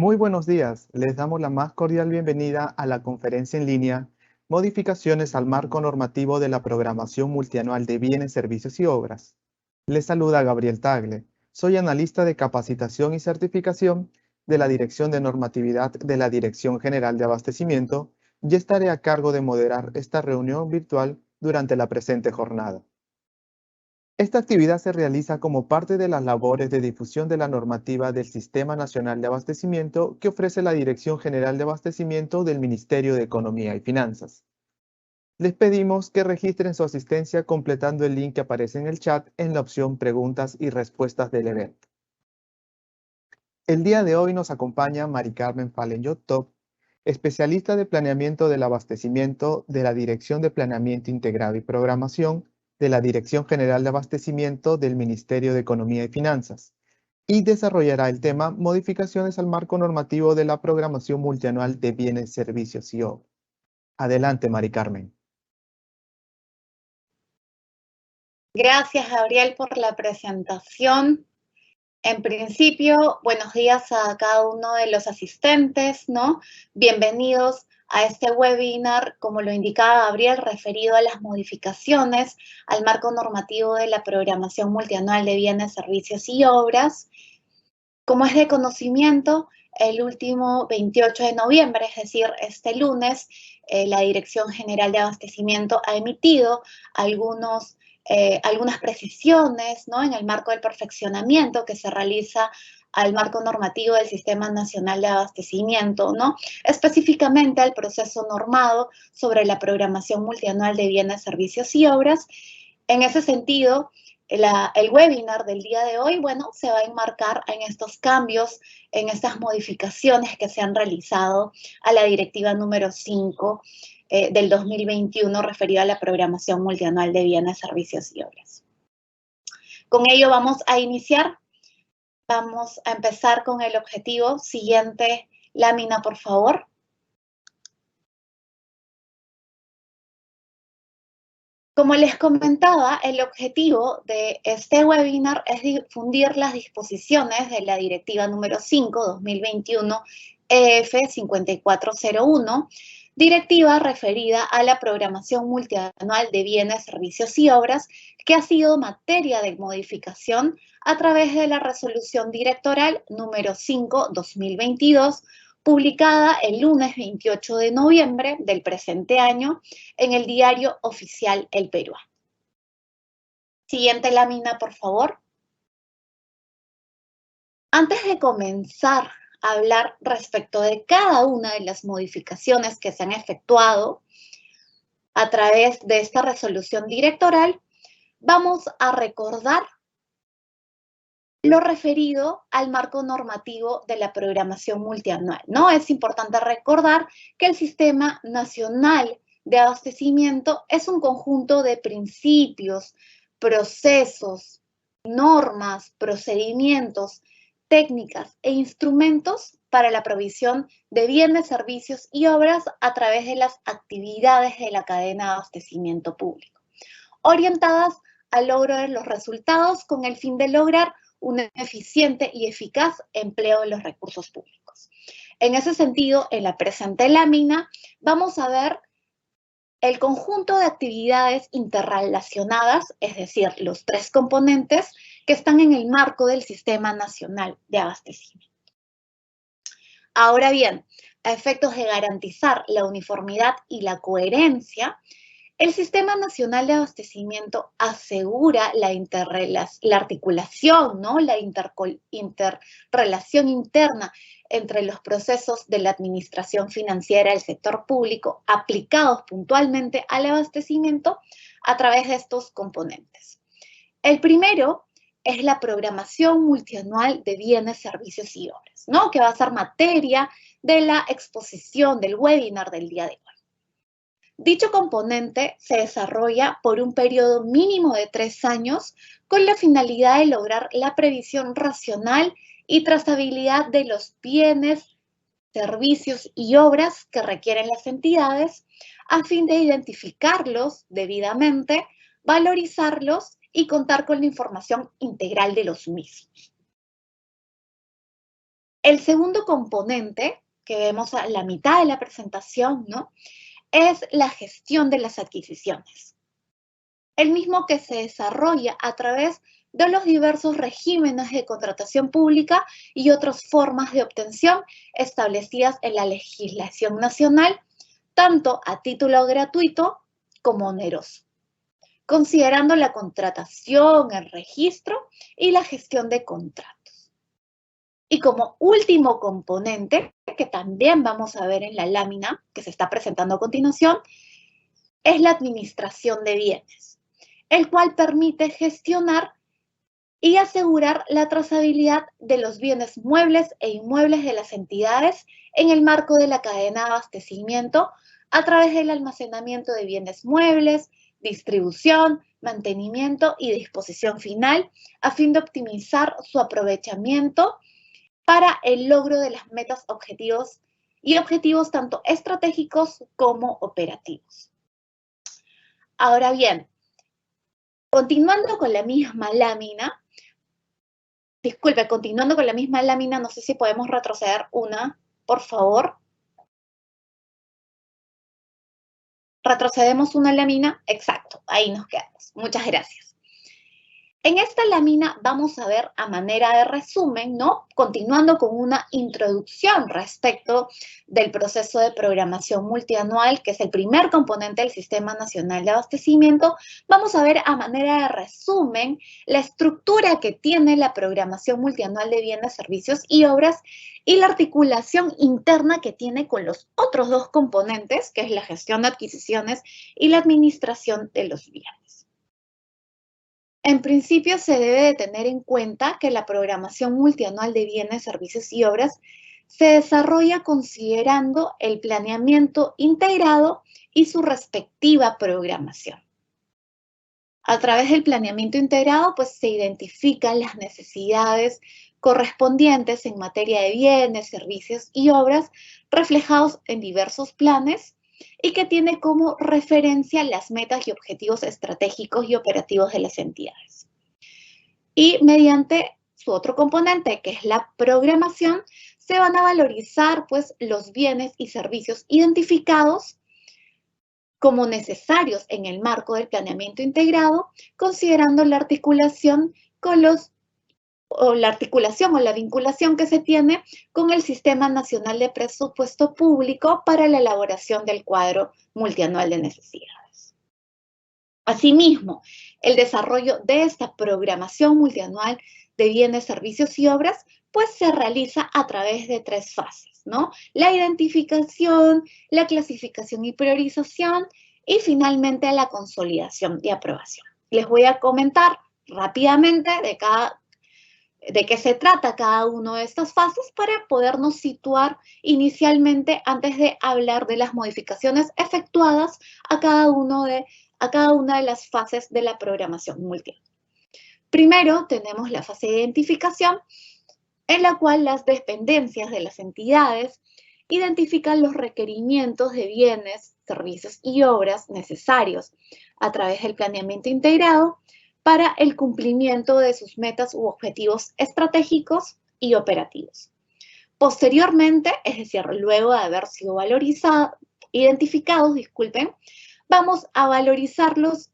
Muy buenos días, les damos la más cordial bienvenida a la conferencia en línea Modificaciones al marco normativo de la programación multianual de bienes, servicios y obras. Les saluda Gabriel Tagle, soy analista de capacitación y certificación de la Dirección de Normatividad de la Dirección General de Abastecimiento y estaré a cargo de moderar esta reunión virtual durante la presente jornada. Esta actividad se realiza como parte de las labores de difusión de la normativa del Sistema Nacional de Abastecimiento que ofrece la Dirección General de Abastecimiento del Ministerio de Economía y Finanzas. Les pedimos que registren su asistencia completando el link que aparece en el chat en la opción Preguntas y Respuestas del evento. El día de hoy nos acompaña Mari Carmen Fallen Top, especialista de planeamiento del abastecimiento de la Dirección de Planeamiento Integrado y Programación de la Dirección General de Abastecimiento del Ministerio de Economía y Finanzas, y desarrollará el tema Modificaciones al marco normativo de la programación multianual de bienes, servicios y obras. Adelante, Mari Carmen. Gracias, Gabriel, por la presentación. En principio, buenos días a cada uno de los asistentes, ¿no? Bienvenidos a este webinar, como lo indicaba Gabriel, referido a las modificaciones al marco normativo de la programación multianual de bienes, servicios y obras. Como es de conocimiento, el último 28 de noviembre, es decir, este lunes, la Dirección General de Abastecimiento ha emitido algunas precisiones, ¿no?, en el marco del perfeccionamiento que se realiza al marco normativo del Sistema Nacional de Abastecimiento, ¿no?, específicamente al proceso normado sobre la programación multianual de bienes, servicios y obras. En ese sentido, el webinar del día de hoy, bueno, se va a enmarcar en estos cambios, en estas modificaciones que se han realizado a la directiva número 5 del 2021 referida a la programación multianual de bienes, servicios y obras. Con ello vamos a iniciar. Vamos a empezar con el objetivo. Siguiente lámina, por favor. Como les comentaba, el objetivo de este webinar es difundir las disposiciones de la Directiva número 5/2021 EF 5401, directiva referida a la programación multianual de bienes, servicios y obras, que ha sido materia de modificación a través de la Resolución Directoral número 5/2022, publicada el lunes 28 de noviembre del presente año en el Diario Oficial El Peruano. Siguiente lámina, por favor. Antes de comenzar a hablar respecto de cada una de las modificaciones que se han efectuado a través de esta resolución directoral, vamos a recordar lo referido al marco normativo de la programación multianual, ¿no? Es importante recordar que el Sistema Nacional de Abastecimiento es un conjunto de principios, procesos, normas, procedimientos, técnicas e instrumentos para la provisión de bienes, servicios y obras a través de las actividades de la cadena de abastecimiento público, orientadas al logro de los resultados con el fin de lograr un eficiente y eficaz empleo de los recursos públicos. En ese sentido, en la presente lámina, vamos a ver el conjunto de actividades interrelacionadas, es decir, los tres componentes que están en el marco del Sistema Nacional de Abastecimiento. Ahora bien, a efectos de garantizar la uniformidad y la coherencia, el Sistema Nacional de Abastecimiento asegura la articulación, ¿no?, la interrelación interna entre los procesos de la administración financiera del sector público aplicados puntualmente al abastecimiento a través de estos componentes. El primero es la programación multianual de bienes, servicios y obras, ¿no?, que va a ser materia de la exposición del webinar del día de hoy. Dicho componente se desarrolla por un periodo mínimo de 3 años con la finalidad de lograr la previsión racional y trazabilidad de los bienes, servicios y obras que requieren las entidades a fin de identificarlos debidamente, valorizarlos y contar con la información integral de los mismos. El segundo componente que vemos a la mitad de la presentación, ¿no?, es la gestión de las adquisiciones. El mismo que se desarrolla a través de los diversos regímenes de contratación pública y otras formas de obtención establecidas en la legislación nacional, tanto a título gratuito como oneroso, considerando la contratación, el registro y la gestión de contratos. Y como último componente, que también vamos a ver en la lámina que se está presentando a continuación, es la administración de bienes, el cual permite gestionar y asegurar la trazabilidad de los bienes muebles e inmuebles de las entidades en el marco de la cadena de abastecimiento a través del almacenamiento de bienes muebles, distribución, mantenimiento y disposición final, a fin de optimizar su aprovechamiento para el logro de las metas, objetivos tanto estratégicos como operativos. Ahora bien, continuando con la misma lámina, no sé si podemos retroceder una, por favor. Retrocedemos una lámina, exacto, ahí nos quedamos. Muchas gracias. En esta lámina vamos a ver a manera de resumen, ¿no?, continuando con una introducción respecto del proceso de programación multianual, que es el primer componente del Sistema Nacional de Abastecimiento, vamos a ver a manera de resumen la estructura que tiene la programación multianual de bienes, servicios y obras y la articulación interna que tiene con los otros dos componentes, que es la gestión de adquisiciones y la administración de los bienes. En principio, se debe de tener en cuenta que la programación multianual de bienes, servicios y obras se desarrolla considerando el planeamiento integrado y su respectiva programación. A través del planeamiento integrado, pues se identifican las necesidades correspondientes en materia de bienes, servicios y obras reflejados en diversos planes y que tiene como referencia las metas y objetivos estratégicos y operativos de las entidades. Y mediante su otro componente, que es la programación, se van a valorizar pues los bienes y servicios identificados como necesarios en el marco del planeamiento integrado, considerando la articulación con la vinculación que se tiene con el Sistema Nacional de Presupuesto Público para la elaboración del cuadro multianual de necesidades. Asimismo, el desarrollo de esta programación multianual de bienes, servicios y obras, pues se realiza a través de tres fases, ¿no? La identificación, la clasificación y priorización, y finalmente la consolidación y aprobación. Les voy a comentar rápidamente de qué se trata cada una de estas fases para podernos situar inicialmente antes de hablar de las modificaciones efectuadas a cada una de las fases de la programación multianual. Primero tenemos la fase de identificación, en la cual las dependencias de las entidades identifican los requerimientos de bienes, servicios y obras necesarios a través del planeamiento integrado para el cumplimiento de sus metas u objetivos estratégicos y operativos. Posteriormente, es decir, luego de haber sido identificados, vamos a valorizarlos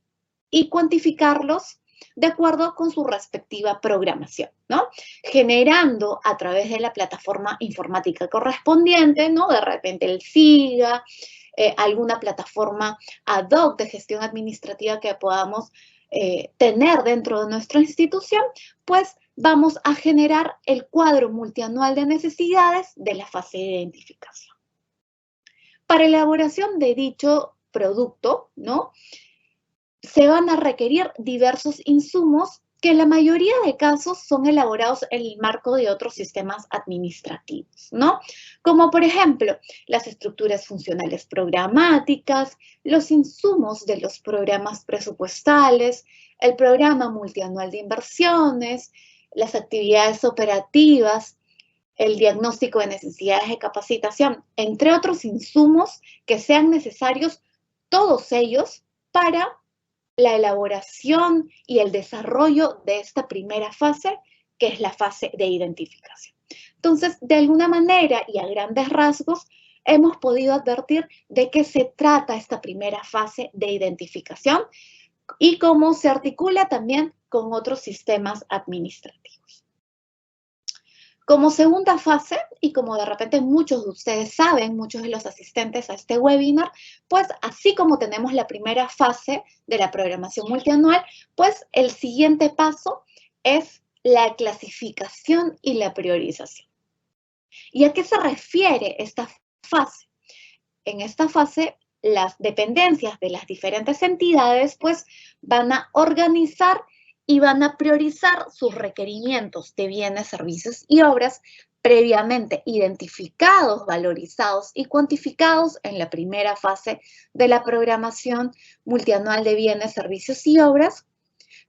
y cuantificarlos de acuerdo con su respectiva programación, ¿no? Generando a través de la plataforma informática correspondiente, ¿no? De repente el SIGA, alguna plataforma ad hoc de gestión administrativa que podamos tener dentro de nuestra institución, pues vamos a generar el cuadro multianual de necesidades de la fase de identificación. Para elaboración de dicho producto, ¿no?, se van a requerir diversos insumos que en la mayoría de casos son elaborados en el marco de otros sistemas administrativos, ¿no? Como por ejemplo, las estructuras funcionales programáticas, los insumos de los programas presupuestales, el programa multianual de inversiones, las actividades operativas, el diagnóstico de necesidades de capacitación, entre otros insumos que sean necesarios, todos ellos, para la elaboración y el desarrollo de esta primera fase, que es la fase de identificación. Entonces, de alguna manera y a grandes rasgos, hemos podido advertir de qué se trata esta primera fase de identificación y cómo se articula también con otros sistemas administrativos. Como segunda fase, y como de repente muchos de ustedes saben, muchos de los asistentes a este webinar, pues así como tenemos la primera fase de la programación multianual, pues el siguiente paso es la clasificación y la priorización. ¿Y a qué se refiere esta fase? En esta fase, las dependencias de las diferentes entidades pues van a organizar y van a priorizar sus requerimientos de bienes, servicios y obras previamente identificados, valorizados y cuantificados en la primera fase de la programación multianual de bienes, servicios y obras,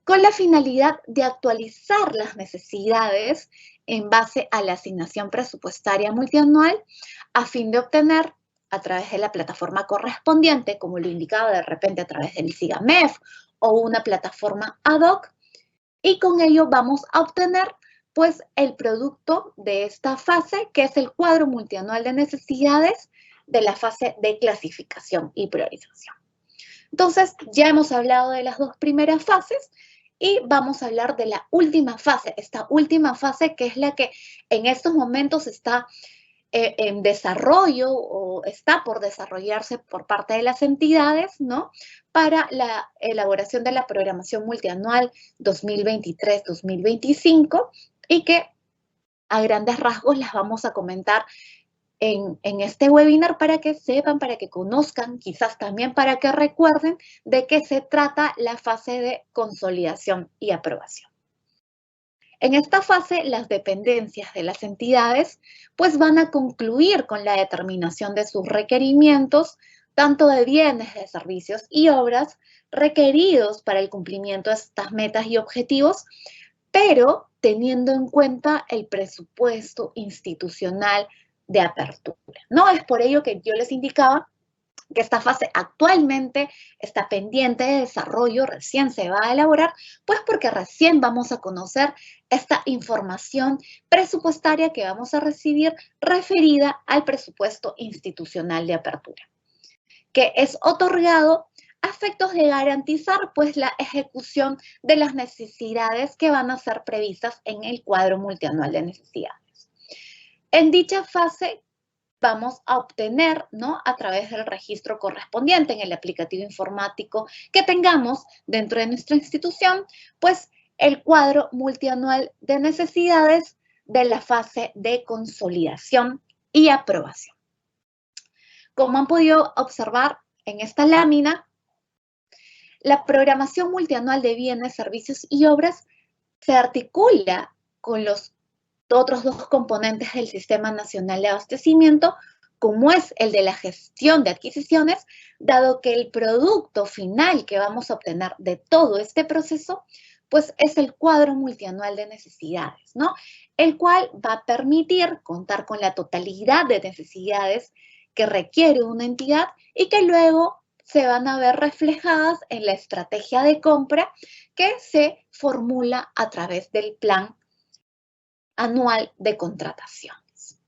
con la finalidad de actualizar las necesidades en base a la asignación presupuestaria multianual a fin de obtener a través de la plataforma correspondiente, como lo indicaba de repente a través del SIGAMEF o una plataforma ad hoc, y con ello vamos a obtener pues el producto de esta fase, que es el cuadro multianual de necesidades de la fase de clasificación y priorización. Entonces, ya hemos hablado de las dos primeras fases y vamos a hablar de la última fase, esta última fase que es la que en estos momentos está en desarrollo o está por desarrollarse por parte de las entidades, ¿no? Para la elaboración de la programación multianual 2023-2025 y que a grandes rasgos las vamos a comentar en este webinar para que sepan, para que conozcan, quizás también para que recuerden de qué se trata la fase de consolidación y aprobación. En esta fase, las dependencias de las entidades pues van a concluir con la determinación de sus requerimientos, tanto de bienes, de servicios y obras requeridos para el cumplimiento de estas metas y objetivos, pero teniendo en cuenta el presupuesto institucional de apertura, ¿no? Es por ello que yo les indicaba que esta fase actualmente está pendiente de desarrollo, recién se va a elaborar, pues porque recién vamos a conocer esta información presupuestaria que vamos a recibir referida al presupuesto institucional de apertura, que es otorgado a efectos de garantizar pues la ejecución de las necesidades que van a ser previstas en el cuadro multianual de necesidades. En dicha fase vamos a obtener, ¿no? A través del registro correspondiente en el aplicativo informático que tengamos dentro de nuestra institución, pues el cuadro multianual de necesidades de la fase de consolidación y aprobación. Como han podido observar en esta lámina, la programación multianual de bienes, servicios y obras se articula con los otros dos componentes del Sistema Nacional de Abastecimiento, como es el de la gestión de adquisiciones, dado que el producto final que vamos a obtener de todo este proceso, pues es el cuadro multianual de necesidades, ¿no? El cual va a permitir contar con la totalidad de necesidades que requiere una entidad y que luego se van a ver reflejadas en la estrategia de compra que se formula a través del plan anual de contrataciones.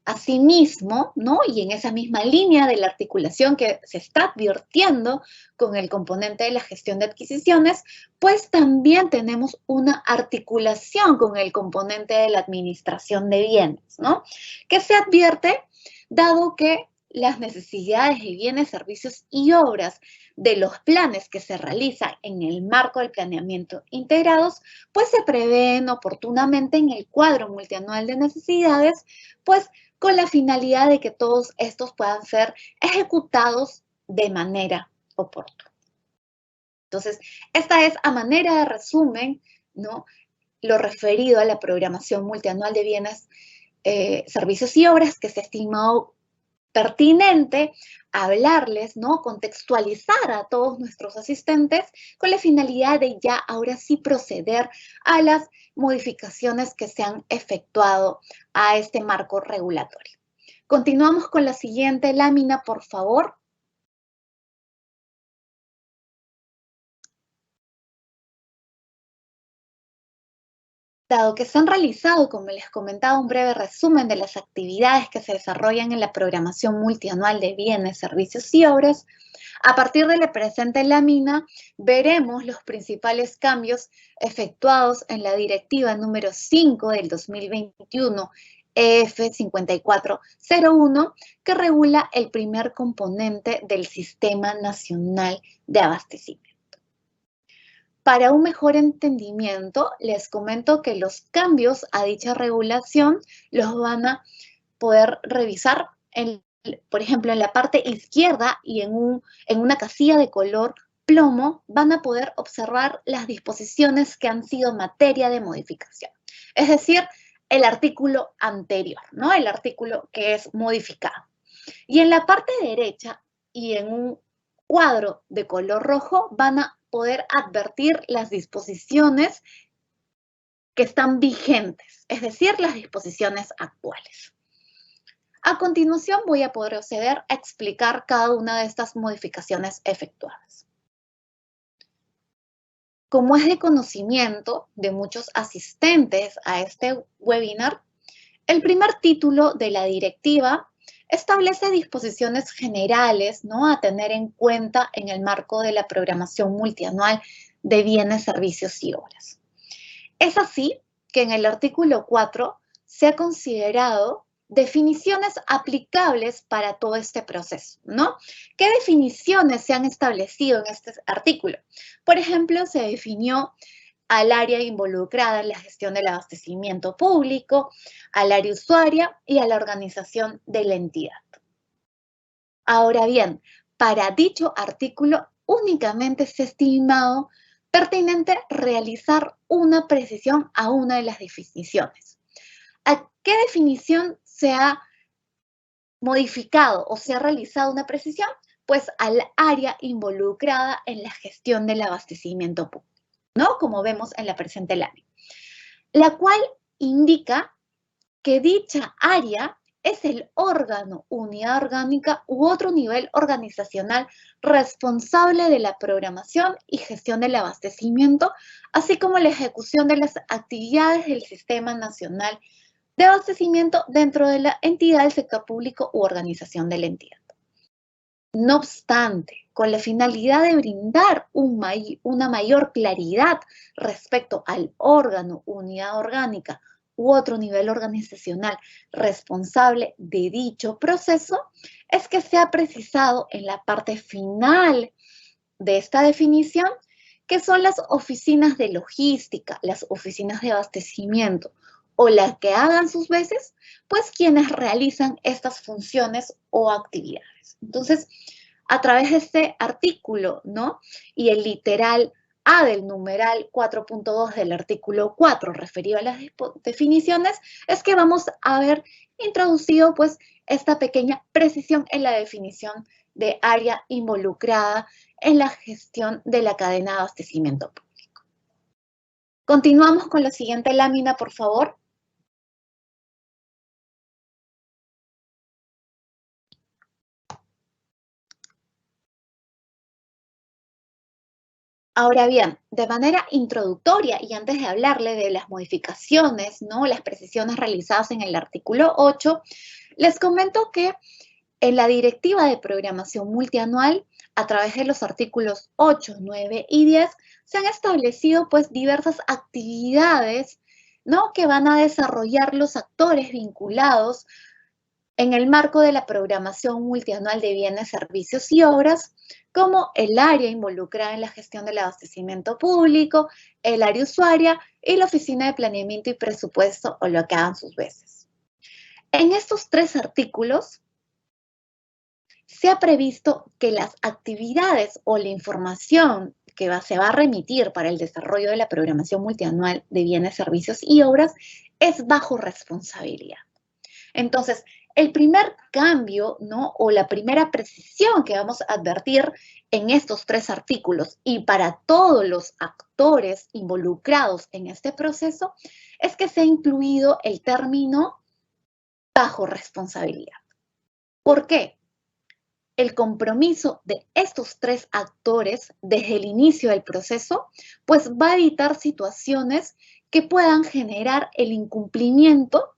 Asimismo, ¿no? Y en esa misma línea de la articulación que se está advirtiendo con el componente de la gestión de adquisiciones, pues también tenemos una articulación con el componente de la administración de bienes, ¿no? Que se advierte dado que las necesidades de bienes, servicios y obras de los planes que se realizan en el marco del planeamiento integrados, pues se prevén oportunamente en el cuadro multianual de necesidades, pues con la finalidad de que todos estos puedan ser ejecutados de manera oportuna. Entonces, esta es a manera de resumen, ¿no? Lo referido a la programación multianual de bienes, servicios y obras que se ha estimado pertinente hablarles, ¿no? Contextualizar a todos nuestros asistentes con la finalidad de ya ahora sí proceder a las modificaciones que se han efectuado a este marco regulatorio. Continuamos con la siguiente lámina, por favor. Dado que se han realizado, como les comentaba, un breve resumen de las actividades que se desarrollan en la programación multianual de bienes, servicios y obras, a partir de la presente lámina veremos los principales cambios efectuados en la Directiva número 5 del 2021, EF 5401, que regula el primer componente del Sistema Nacional de Abastecimiento. Para un mejor entendimiento, les comento que los cambios a dicha regulación los van a poder revisar, por ejemplo, en la parte izquierda y en una casilla de color plomo, van a poder observar las disposiciones que han sido materia de modificación. Es decir, el artículo anterior, ¿no? El artículo que es modificado. Y en la parte derecha y en un cuadro de color rojo van a poder advertir las disposiciones que están vigentes, es decir, las disposiciones actuales. A continuación voy a proceder a explicar cada una de estas modificaciones efectuadas. Como es de conocimiento de muchos asistentes a este webinar, el primer título de la directiva establece disposiciones generales, ¿no?, a tener en cuenta en el marco de la programación multianual de bienes, servicios y obras. Es así que en el artículo 4 se ha considerado definiciones aplicables para todo este proceso, ¿no? ¿Qué definiciones se han establecido en este artículo? Por ejemplo, se definió al área involucrada en la gestión del abastecimiento público, al área usuaria y a la organización de la entidad. Ahora bien, para dicho artículo únicamente se ha estimado pertinente realizar una precisión a una de las definiciones. ¿A qué definición se ha modificado o se ha realizado una precisión? Pues al área involucrada en la gestión del abastecimiento público, ¿no? Como vemos en la presente lámina, la cual indica que dicha área es el órgano, unidad orgánica u otro nivel organizacional responsable de la programación y gestión del abastecimiento, así como la ejecución de las actividades del Sistema Nacional de Abastecimiento dentro de la entidad del sector público u organización de la entidad. No obstante, con la finalidad de brindar una mayor claridad respecto al órgano, unidad orgánica u otro nivel organizacional responsable de dicho proceso, es que se ha precisado en la parte final de esta definición que son las oficinas de logística, las oficinas de abastecimiento o las que hagan sus veces, pues quienes realizan estas funciones o actividades. Entonces, a través de este artículo, ¿no?, y el literal A del numeral 4.2 del artículo 4 referido a las definiciones, es que vamos a haber introducido pues esta pequeña precisión en la definición de área involucrada en la gestión de la cadena de abastecimiento público. Continuamos con la siguiente lámina, por favor. Ahora bien, de manera introductoria y antes de hablarle de las modificaciones, ¿no?, las precisiones realizadas en el artículo 8, les comento que en la Directiva de Programación Multianual, a través de los artículos 8, 9 y 10, se han establecido pues diversas actividades, ¿no?, que van a desarrollar los actores vinculados en el marco de la programación multianual de bienes, servicios y obras, como el área involucrada en la gestión del abastecimiento público, el área usuaria y la oficina de planeamiento y presupuesto o lo que hagan sus veces. En estos tres artículos se ha previsto que las actividades o la información que se va a remitir para el desarrollo de la programación multianual de bienes, servicios y obras es bajo responsabilidad. Entonces, el primer cambio, ¿no?, o la primera precisión que vamos a advertir en estos tres artículos y para todos los actores involucrados en este proceso es que se ha incluido el término bajo responsabilidad. ¿Por qué? el compromiso de estos tres actores desde el inicio del proceso, pues va a evitar situaciones que puedan generar el incumplimiento,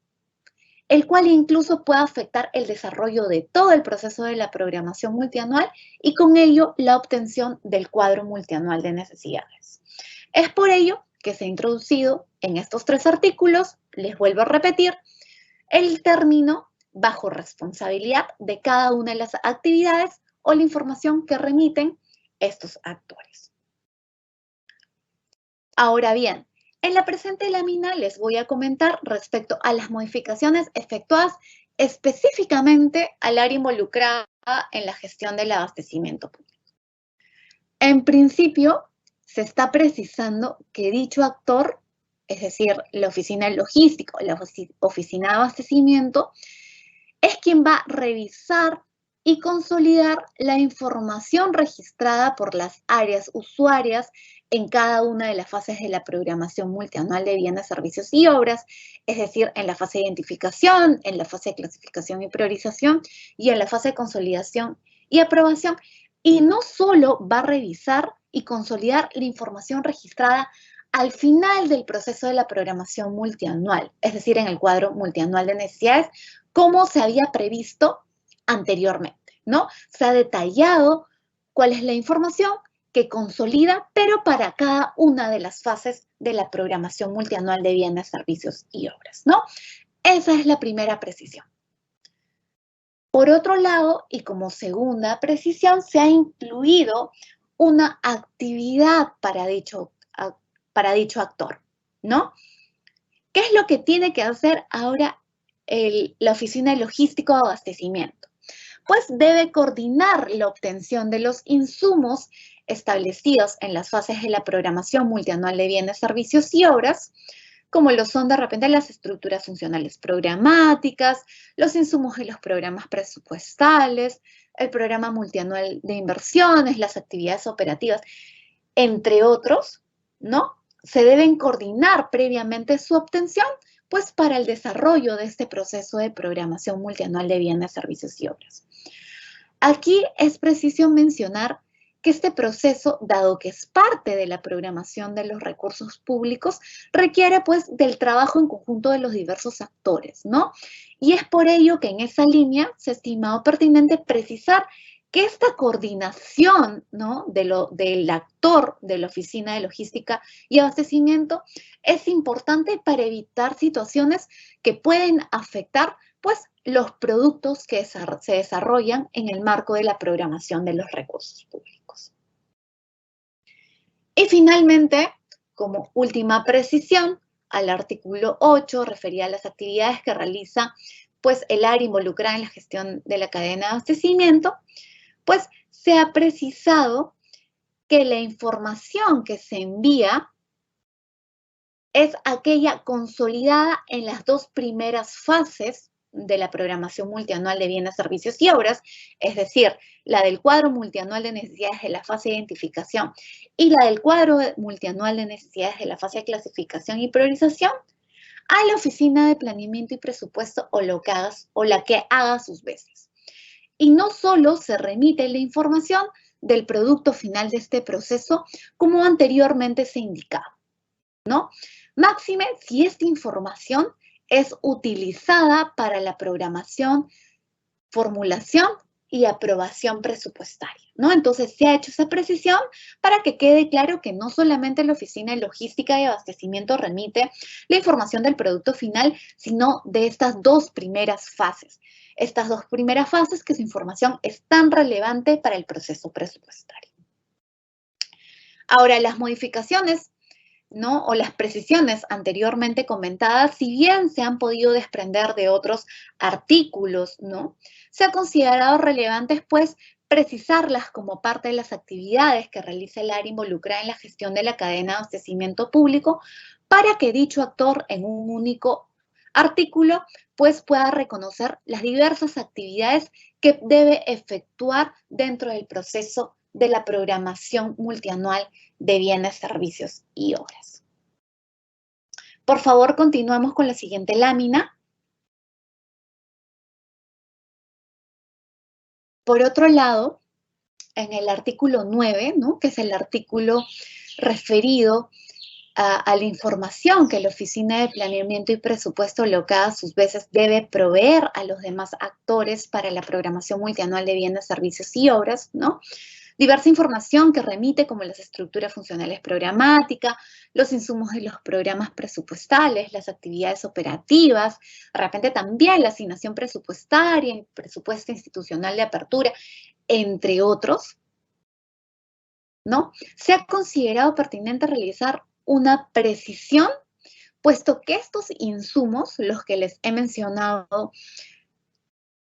el cual incluso puede afectar el desarrollo de todo el proceso de la programación multianual y con ello la obtención del cuadro multianual de necesidades. Es por ello que se ha introducido en estos tres artículos, les vuelvo a repetir, el término bajo responsabilidad de cada una de las actividades o la información que remiten estos actores. Ahora bien, en la presente lámina les voy a comentar respecto a las modificaciones efectuadas específicamente al área involucrada en la gestión del abastecimiento público. En principio, se está precisando que dicho actor, es decir, la oficina de logística o la oficina de abastecimiento, es quien va a revisar y consolidar la información registrada por las áreas usuarias en cada una de las fases de la programación multianual de bienes, servicios y obras, es decir, en la fase de identificación, en la fase de clasificación y priorización y en la fase de consolidación y aprobación. Y no solo va a revisar y consolidar la información registrada al final del proceso de la programación multianual, es decir, en el cuadro multianual de necesidades, como se había previsto anteriormente, ¿no? Se ha detallado cuál es la información que consolida, pero para cada una de las fases de la programación multianual de bienes, servicios y obras, ¿no? Esa es la primera precisión. Por otro lado, y como segunda precisión, se ha incluido una actividad para dicho actor, ¿no? ¿Qué es lo que tiene que hacer ahora la oficina de logística o abastecimiento? Pues debe coordinar la obtención de los insumos establecidos en las fases de la programación multianual de bienes, servicios y obras, como lo son de repente las estructuras funcionales programáticas, los insumos de los programas presupuestales, el programa multianual de inversiones, las actividades operativas, entre otros, ¿no? Se deben coordinar previamente su obtención, pues para el desarrollo de este proceso de programación multianual de bienes, servicios y obras. Aquí es preciso mencionar que este proceso, dado que es parte de la programación de los recursos públicos, requiere pues del trabajo en conjunto de los diversos actores, ¿no? Y es por ello que en esa línea se ha estimado pertinente precisar que esta coordinación, ¿no?, del actor de la oficina de logística y abastecimiento es importante para evitar situaciones que pueden afectar pues los productos que se desarrollan en el marco de la programación de los recursos públicos. Y finalmente, como última precisión, al artículo 8, refería a las actividades que realiza pues, el área involucrada en la gestión de la cadena de abastecimiento, pues se ha precisado que la información que se envía es aquella consolidada en las dos primeras fases de la programación multianual de bienes, servicios y obras, es decir, la del cuadro multianual de necesidades de la fase de identificación y la del cuadro multianual de necesidades de la fase de clasificación y priorización, a la oficina de planeamiento y presupuesto o la que haga sus veces. Y no solo se remite la información del producto final de este proceso, como anteriormente se indicaba, ¿no? Máxime si esta información es utilizada para la programación, formulación y aprobación presupuestaria, ¿no? Entonces se ha hecho esa precisión para que quede claro que no solamente la Oficina de Logística y Abastecimiento remite la información del producto final, sino de estas dos primeras fases. Estas dos primeras fases que su información es tan relevante para el proceso presupuestario. Ahora, las modificaciones, ¿no?, o las precisiones anteriormente comentadas, si bien se han podido desprender de otros artículos, ¿no?, se ha considerado relevantes, pues, precisarlas como parte de las actividades que realiza el área involucrada en la gestión de la cadena de abastecimiento público para que dicho actor en un único artículo, pues, pueda reconocer las diversas actividades que debe efectuar dentro del proceso de la programación multianual de bienes, servicios y obras. Por favor, continuamos con la siguiente lámina. Por otro lado, en el artículo 9, ¿no?, que es el artículo referido a la información que la Oficina de Planeamiento y Presupuesto local a sus veces debe proveer a los demás actores para la programación multianual de bienes, servicios y obras, ¿no? Diversa información que remite como las estructuras funcionales programáticas, los insumos de los programas presupuestales, las actividades operativas, de repente también la asignación presupuestaria, el presupuesto institucional de apertura, entre otros, ¿no? Se ha considerado pertinente realizar una precisión, puesto que estos insumos, los que les he mencionado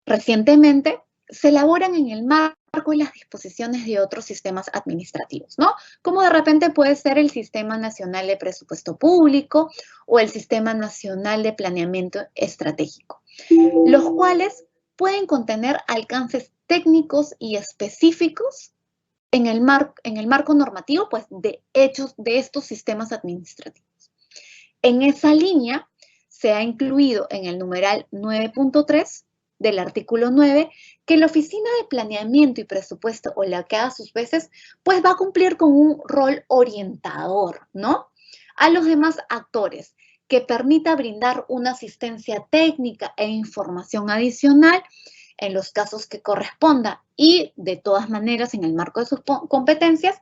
recientemente, se elaboran en el marco de las disposiciones de otros sistemas administrativos, ¿no? Como de repente puede ser el Sistema Nacional de Presupuesto Público o el Sistema Nacional de Planeamiento Estratégico, los cuales pueden contener alcances técnicos y específicos en el marco normativo, pues, de hechos de estos sistemas administrativos. En esa línea se ha incluido en el numeral 9.3 del artículo 9 que la Oficina de Planeamiento y Presupuesto, o la que a sus veces, pues va a cumplir con un rol orientador, ¿no?, a los demás actores, que permita brindar una asistencia técnica e información adicional en los casos que corresponda y, de todas maneras, en el marco de sus competencias,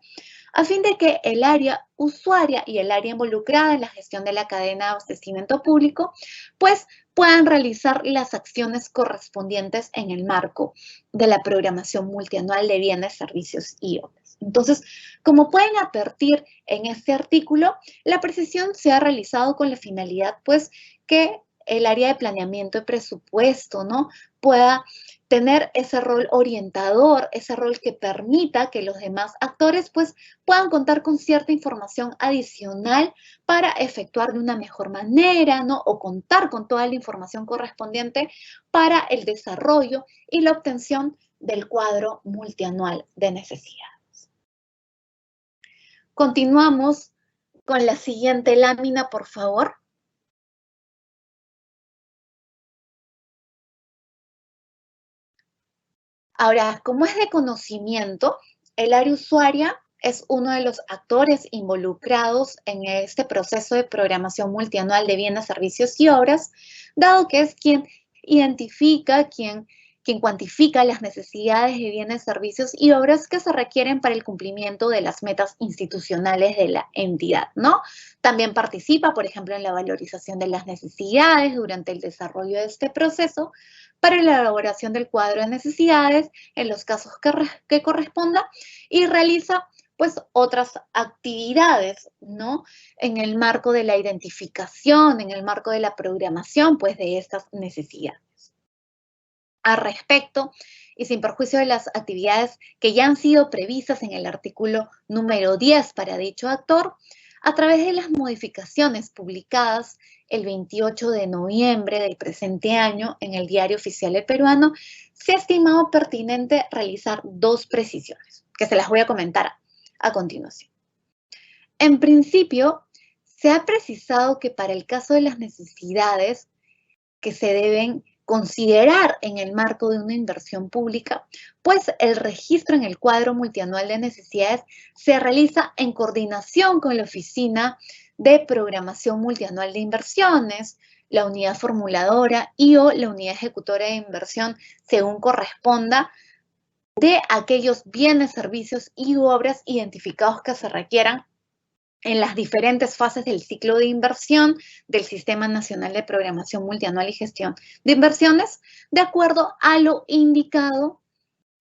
a fin de que el área usuaria y el área involucrada en la gestión de la cadena de abastecimiento público, pues, puedan realizar las acciones correspondientes en el marco de la programación multianual de bienes, servicios y obras. Entonces, como pueden advertir en este artículo, la precisión se ha realizado con la finalidad, pues, que el área de planeamiento y presupuesto, ¿no?, pueda tener ese rol orientador, ese rol que permita que los demás actores, pues, puedan contar con cierta información adicional para efectuar de una mejor manera, ¿no?, o contar con toda la información correspondiente para el desarrollo y la obtención del cuadro multianual de necesidades. Continuamos con la siguiente lámina, por favor. Ahora, como es de conocimiento, el área usuaria es uno de los actores involucrados en este proceso de programación multianual de bienes, servicios y obras, dado que es quien identifica, quien cuantifica las necesidades de bienes, servicios y obras que se requieren para el cumplimiento de las metas institucionales de la entidad, ¿no? También participa, por ejemplo, en la valorización de las necesidades durante el desarrollo de este proceso, para la elaboración del cuadro de necesidades en los casos que corresponda, y realiza, pues, otras actividades, ¿no?, en el marco de la identificación, en el marco de la programación, pues, de estas necesidades. Al respecto, y sin perjuicio de las actividades que ya han sido previstas en el artículo número 10 para dicho actor, a través de las modificaciones publicadas el 28 de noviembre del presente año en el Diario Oficial del Peruano, se ha estimado pertinente realizar dos precisiones, que se las voy a comentar a continuación. En principio, se ha precisado que para el caso de las necesidades que se deben considerar en el marco de una inversión pública, pues el registro en el cuadro multianual de necesidades se realiza en coordinación con la Oficina de Programación Multianual de Inversiones, la unidad formuladora y/o la unidad ejecutora de inversión, según corresponda, de aquellos bienes, servicios y obras identificados que se requieran en las diferentes fases del ciclo de inversión del Sistema Nacional de Programación Multianual y Gestión de Inversiones, de acuerdo a lo indicado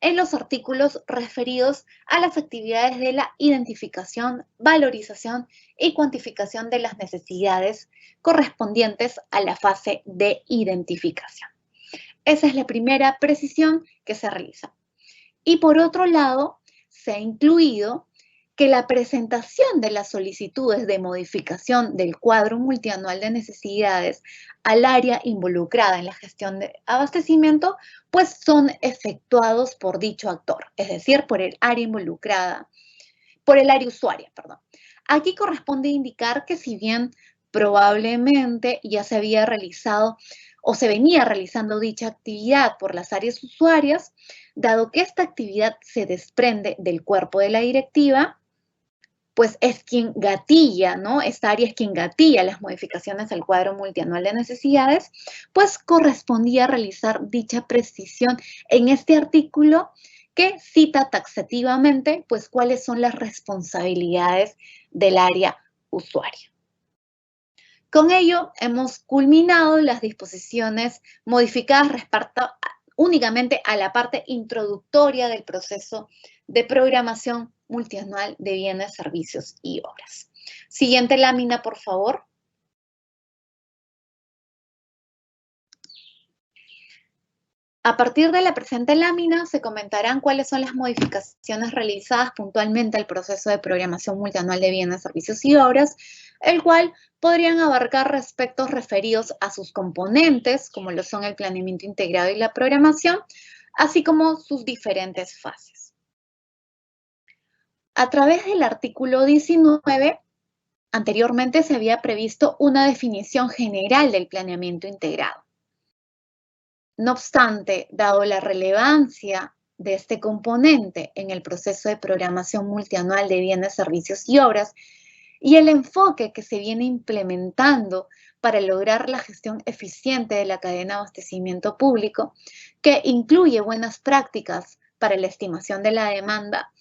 en los artículos referidos a las actividades de la identificación, valorización y cuantificación de las necesidades correspondientes a la fase de identificación. Esa es la primera precisión que se realiza. Y por otro lado, se ha incluido que la presentación de las solicitudes de modificación del cuadro multianual de necesidades al área involucrada en la gestión de abastecimiento, pues son efectuados por dicho actor, es decir, por el área involucrada, por el área usuaria, perdón. Aquí corresponde indicar que si bien probablemente ya se había realizado o se venía realizando dicha actividad por las áreas usuarias, dado que esta actividad se desprende del cuerpo de la directiva, pues es quien gatilla, ¿no? Esta área es quien gatilla las modificaciones al cuadro multianual de necesidades, pues correspondía realizar dicha precisión en este artículo que cita taxativamente, pues, cuáles son las responsabilidades del área usuaria. Con ello, hemos culminado las disposiciones modificadas respecto únicamente a la parte introductoria del proceso de programación multianual de bienes, servicios y obras. Siguiente lámina, por favor. A partir de la presente lámina se comentarán cuáles son las modificaciones realizadas puntualmente al proceso de programación multianual de bienes, servicios y obras, el cual podrían abarcar aspectos referidos a sus componentes, como lo son el planeamiento integrado y la programación, así como sus diferentes fases. A través del artículo 19, anteriormente se había previsto una definición general del planeamiento integrado. No obstante, dado la relevancia de este componente en el proceso de programación multianual de bienes, servicios y obras, y el enfoque que se viene implementando para lograr la gestión eficiente de la cadena de abastecimiento público, que incluye buenas prácticas para la estimación de la demanda,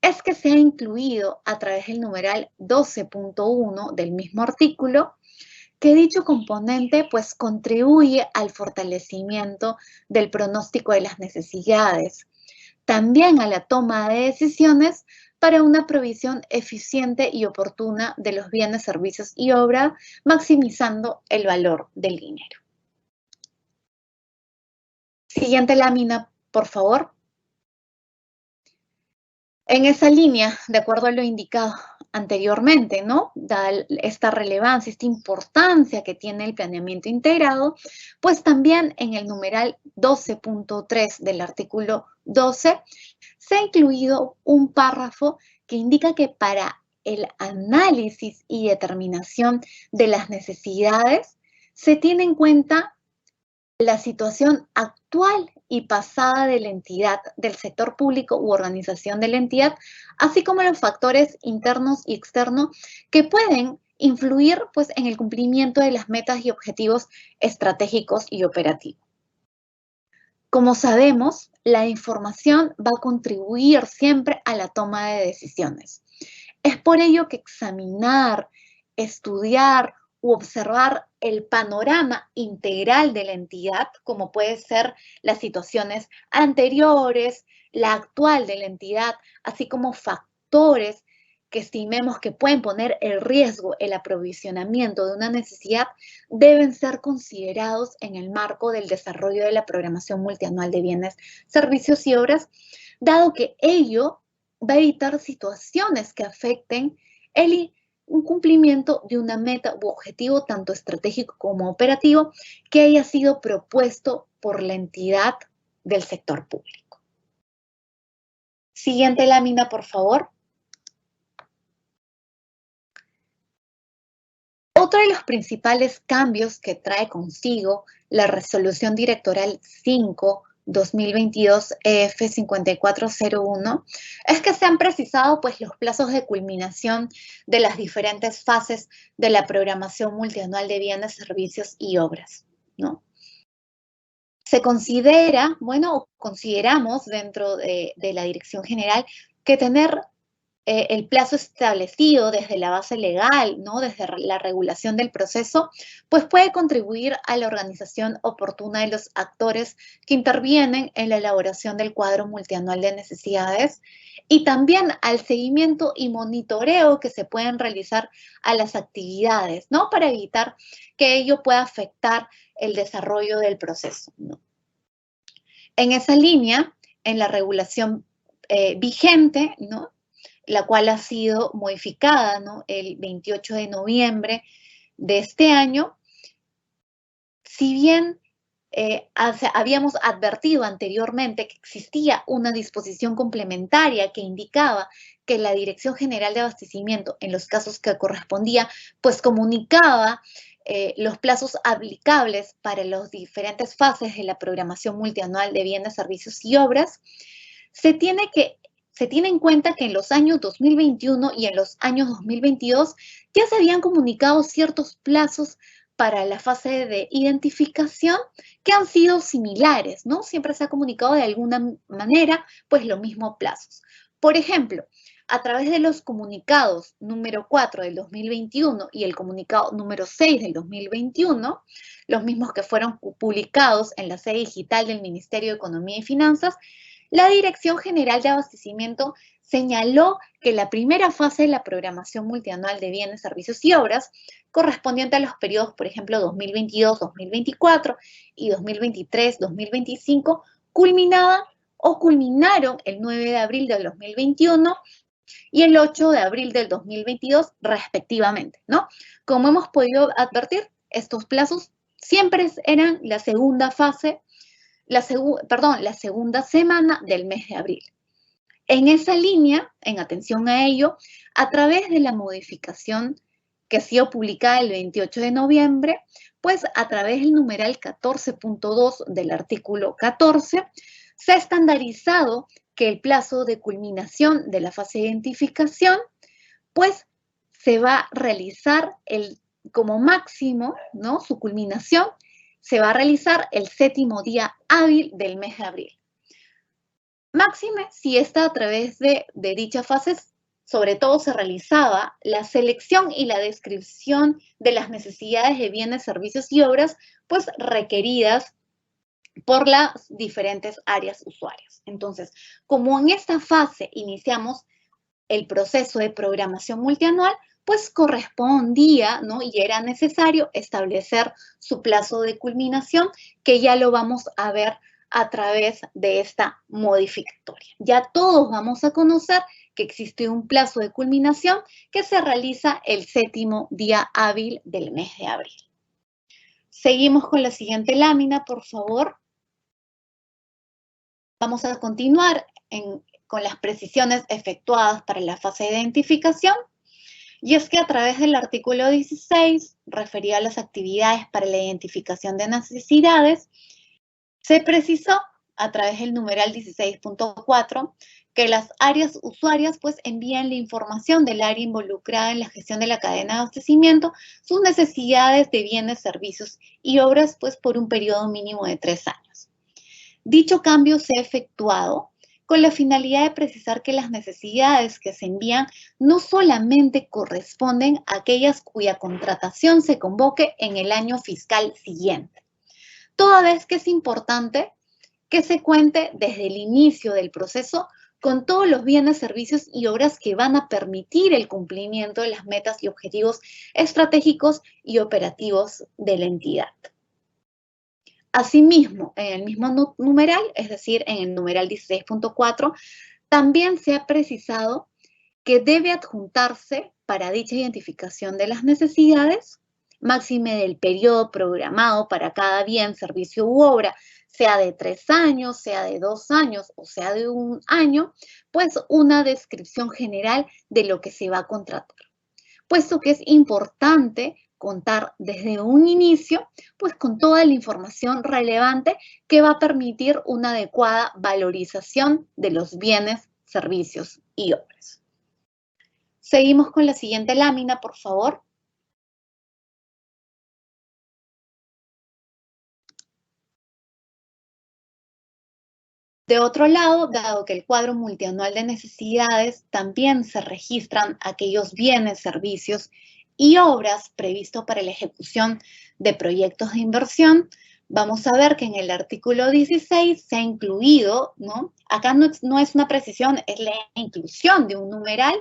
es que se ha incluido a través del numeral 12.1 del mismo artículo que dicho componente pues contribuye al fortalecimiento del pronóstico de las necesidades, también a la toma de decisiones para una provisión eficiente y oportuna de los bienes, servicios y obras, maximizando el valor del dinero. Siguiente lámina, por favor. En esa línea, de acuerdo a lo indicado anteriormente, ¿no? Da esta relevancia, esta importancia que tiene el planeamiento integrado, pues también en el numeral 12.3 del artículo 12 se ha incluido un párrafo que indica que para el análisis y determinación de las necesidades se tiene en cuenta la situación actual y pasada de la entidad, del sector público u organización de la entidad, así como los factores internos y externos que pueden influir pues, en el cumplimiento de las metas y objetivos estratégicos y operativos. Como sabemos, la información va a contribuir siempre a la toma de decisiones. Es por ello que examinar, estudiar u observar el panorama integral de la entidad, como puede ser las situaciones anteriores, la actual de la entidad, así como factores que estimemos que pueden poner en riesgo el aprovisionamiento de una necesidad, deben ser considerados en el marco del desarrollo de la programación multianual de bienes, servicios y obras, dado que ello va a evitar situaciones que afecten un cumplimiento de una meta u objetivo tanto estratégico como operativo que haya sido propuesto por la entidad del sector público. Siguiente lámina, por favor. Otro de los principales cambios que trae consigo la Resolución Directoral 5/2022 EF 5401 es que se han precisado pues, los plazos de culminación de las diferentes fases de la programación multianual de bienes, servicios y obras, ¿no? Se considera, bueno, consideramos dentro de la Dirección General que tener el plazo establecido desde la base legal, ¿no? Desde la regulación del proceso, pues puede contribuir a la organización oportuna de los actores que intervienen en la elaboración del cuadro multianual de necesidades y también al seguimiento y monitoreo que se pueden realizar a las actividades, ¿no? Para evitar que ello pueda afectar el desarrollo del proceso, ¿no? En esa línea, en la regulación vigente, ¿no? La cual ha sido modificada, ¿no? El 28 de noviembre de este año. Si bien habíamos advertido anteriormente que existía una disposición complementaria que indicaba que la Dirección General de Abastecimiento, en los casos que correspondía, pues comunicaba los plazos aplicables para las diferentes fases de la programación multianual de bienes, servicios y obras, se tiene en cuenta que en los años 2021 y en los años 2022 ya se habían comunicado ciertos plazos para la fase de identificación que han sido similares, ¿no? Siempre se ha comunicado de alguna manera, pues los mismos plazos. Por ejemplo, a través de los comunicados número 4 del 2021 y el comunicado número 6 del 2021, los mismos que fueron publicados en la sede digital del Ministerio de Economía y Finanzas, la Dirección General de Abastecimiento señaló que la primera fase de la programación multianual de bienes, servicios y obras, correspondiente a los periodos, por ejemplo, 2022-2024 y 2023-2025, culminaron el 9 de abril del 2021 y el 8 de abril del 2022, respectivamente, ¿no? Como hemos podido advertir, estos plazos siempre eran la segunda fase, la segunda semana del mes de abril. En esa línea, en atención a ello, a través de la modificación que ha sido publicada el 28 de noviembre, pues a través del numeral 14.2 del artículo 14, se ha estandarizado que el plazo de culminación de la fase de identificación, pues se va a realizar como máximo, ¿no? Su culminación se va a realizar el 7º día hábil del mes de abril. Máxime, si esta a través de dichas fases, sobre todo se realizaba la selección y la descripción de las necesidades de bienes, servicios y obras, pues requeridas por las diferentes áreas usuarias. Entonces, como en esta fase iniciamos el proceso de programación multianual, pues correspondía, ¿no? Y era necesario establecer su plazo de culminación, que ya lo vamos a ver a través de esta modificatoria. Ya todos vamos a conocer que existe un plazo de culminación que se realiza el 7º día hábil del mes de abril. Seguimos con la siguiente lámina, por favor. Vamos a continuar con las precisiones efectuadas para la fase de identificación. Y es que a través del artículo 16, referido a las actividades para la identificación de necesidades, se precisó a través del numeral 16.4 que las áreas usuarias pues envían la información del área involucrada en la gestión de la cadena de abastecimiento, sus necesidades de bienes, servicios y obras pues por un periodo mínimo de 3 años. Dicho cambio se ha efectuado con la finalidad de precisar que las necesidades que se envían no solamente corresponden a aquellas cuya contratación se convoque en el año fiscal siguiente, toda vez que es importante que se cuente desde el inicio del proceso con todos los bienes, servicios y obras que van a permitir el cumplimiento de las metas y objetivos estratégicos y operativos de la entidad. Asimismo, en el mismo numeral, es decir, en el numeral 16.4, también se ha precisado que debe adjuntarse para dicha identificación de las necesidades, máxime del periodo programado para cada bien, servicio u obra, sea de 3 años, sea de 2 años o sea de 1 año, pues una descripción general de lo que se va a contratar. Puesto que es importante contar desde un inicio, pues con toda la información relevante que va a permitir una adecuada valorización de los bienes, servicios y obras. Seguimos con la siguiente lámina, por favor. De otro lado, dado que el cuadro multianual de necesidades también se registran aquellos bienes, servicios y obras previstos para la ejecución de proyectos de inversión, vamos a ver que en el artículo 16 se ha incluido, ¿no? Acá no es una precisión, es la inclusión de un numeral,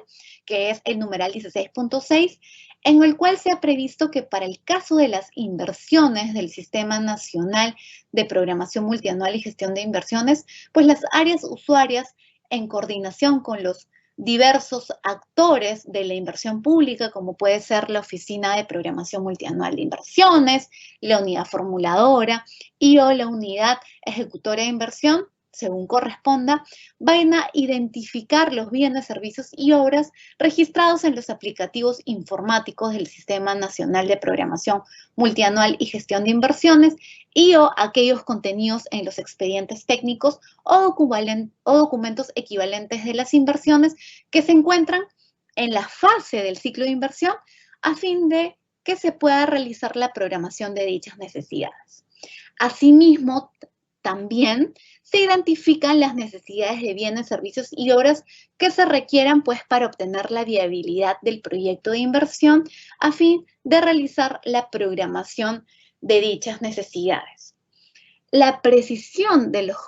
que es el numeral 16.6, en el cual se ha previsto que para el caso de las inversiones del Sistema Nacional de Programación Multianual y Gestión de Inversiones, pues las áreas usuarias, en coordinación con los diversos actores de la inversión pública, como puede ser la Oficina de Programación Multianual de Inversiones, la Unidad Formuladora y o la Unidad Ejecutora de Inversión, según corresponda, van a identificar los bienes, servicios y obras registrados en los aplicativos informáticos del Sistema Nacional de Programación Multianual y Gestión de Inversiones y o aquellos contenidos en los expedientes técnicos o documentos equivalentes de las inversiones que se encuentran en la fase del ciclo de inversión a fin de que se pueda realizar la programación de dichas necesidades. Asimismo, también se identifican las necesidades de bienes, servicios y obras que se requieran pues, para obtener la viabilidad del proyecto de inversión a fin de realizar la programación de dichas necesidades. La precisión de los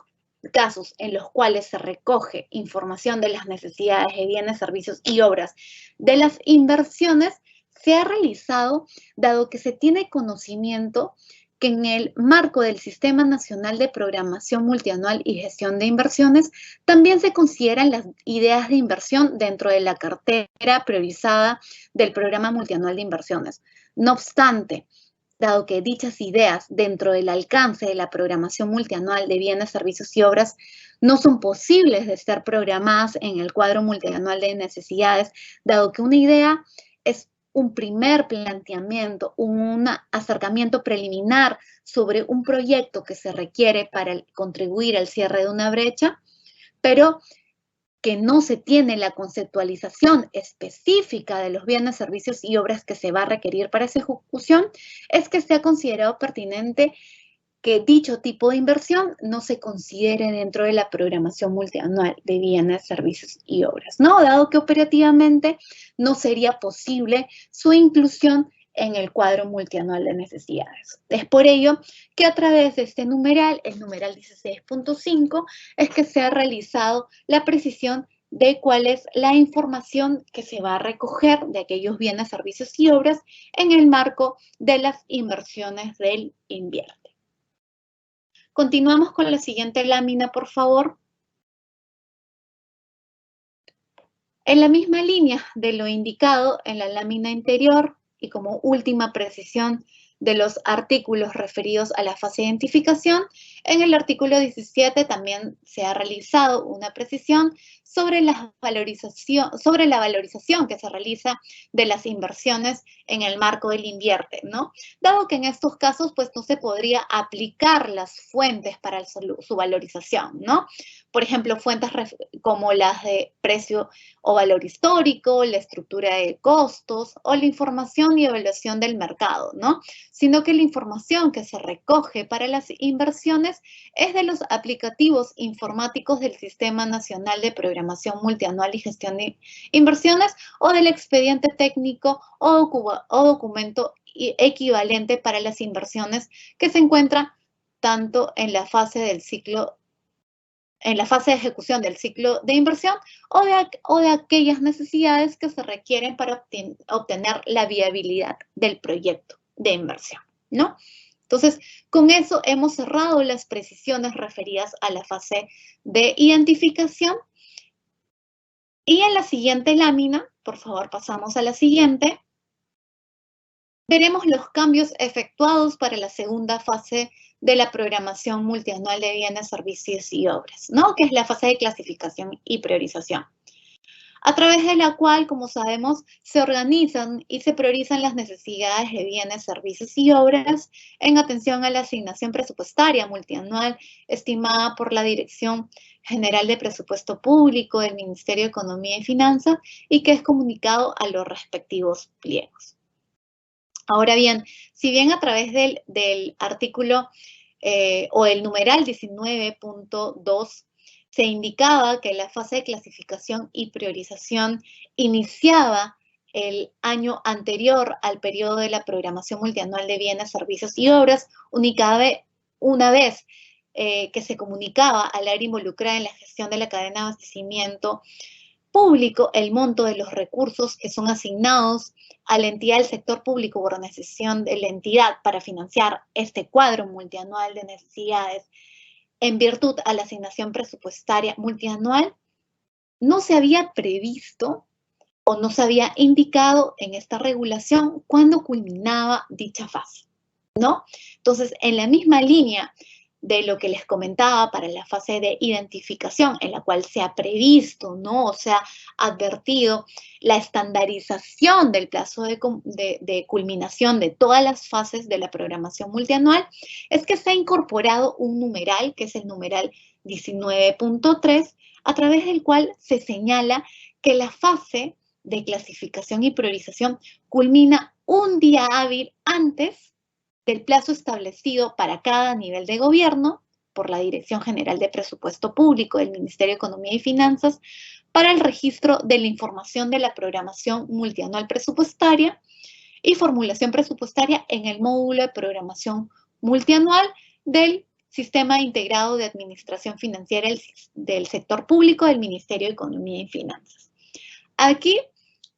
casos en los cuales se recoge información de las necesidades de bienes, servicios y obras de las inversiones se ha realizado dado que se tiene conocimiento que en el marco del Sistema Nacional de Programación Multianual y Gestión de Inversiones también se consideran las ideas de inversión dentro de la cartera priorizada del Programa Multianual de Inversiones. No obstante, dado que dichas ideas dentro del alcance de la programación multianual de bienes, servicios y obras no son posibles de ser programadas en el cuadro multianual de necesidades, dado que una idea es un primer planteamiento, un acercamiento preliminar sobre un proyecto que se requiere para contribuir al cierre de una brecha, pero que no se tiene la conceptualización específica de los bienes, servicios y obras que se va a requerir para esa ejecución, es que se ha considerado pertinente que dicho tipo de inversión no se considere dentro de la programación multianual de bienes, servicios y obras, ¿no? Dado que operativamente no sería posible su inclusión en el cuadro multianual de necesidades. Es por ello que a través de este numeral, el numeral 16.5, es que se ha realizado la precisión de cuál es la información que se va a recoger de aquellos bienes, servicios y obras en el marco de las inversiones del Invierte. Continuamos con la siguiente lámina, por favor. En la misma línea de lo indicado en la lámina anterior y como última precisión de los artículos referidos a la fase de identificación, en el artículo 17 también se ha realizado una precisión sobre la valorización que se realiza de las inversiones en el marco del Invierte, ¿no? Dado que en estos casos pues no se podría aplicar las fuentes para su valorización, ¿no? Por ejemplo, fuentes como las de precio o valor histórico, la estructura de costos o la información y evaluación del mercado, ¿no? Sino que la información que se recoge para las inversiones es de los aplicativos informáticos del Sistema Nacional de Programación Multianual y Gestión de Inversiones o del expediente técnico o documento equivalente para las inversiones que se encuentra tanto en la fase del ciclo en la fase de ejecución del ciclo de inversión o de aquellas necesidades que se requieren para obtener la viabilidad del proyecto de inversión, ¿no? Entonces, con eso hemos cerrado las precisiones referidas a la fase de identificación. Y en la siguiente lámina, por favor, pasamos a la siguiente, veremos los cambios efectuados para la segunda fase de la programación multianual de bienes, servicios y obras, ¿no? Que es la fase de clasificación y priorización, a través de la cual, como sabemos, se organizan y se priorizan las necesidades de bienes, servicios y obras en atención a la asignación presupuestaria multianual estimada por la Dirección General de Presupuesto Público del Ministerio de Economía y Finanzas y que es comunicado a los respectivos pliegos. Ahora bien, si bien a través del artículo o el numeral 19.2 se indicaba que la fase de clasificación y priorización iniciaba el año anterior al periodo de la programación multianual de bienes, servicios y obras, una vez que se comunicaba al área involucrada en la gestión de la cadena de abastecimiento público el monto de los recursos que son asignados a la entidad del sector público por organización de la entidad para financiar este cuadro multianual de necesidades en virtud a la asignación presupuestaria multianual, no se había previsto o no se había indicado en esta regulación cuándo culminaba dicha fase, ¿no? Entonces, en la misma línea de lo que les comentaba para la fase de identificación, en la cual se ha previsto, ¿no? O se ha advertido la estandarización del plazo de culminación de todas las fases de la programación multianual, es que se ha incorporado un numeral, que es el numeral 19.3, a través del cual se señala que la fase de clasificación y priorización culmina un día hábil antes del plazo establecido para cada nivel de gobierno por la Dirección General de Presupuesto Público del Ministerio de Economía y Finanzas para el registro de la información de la programación multianual presupuestaria y formulación presupuestaria en el módulo de programación multianual del Sistema Integrado de Administración Financiera del Sector Público del Ministerio de Economía y Finanzas. Aquí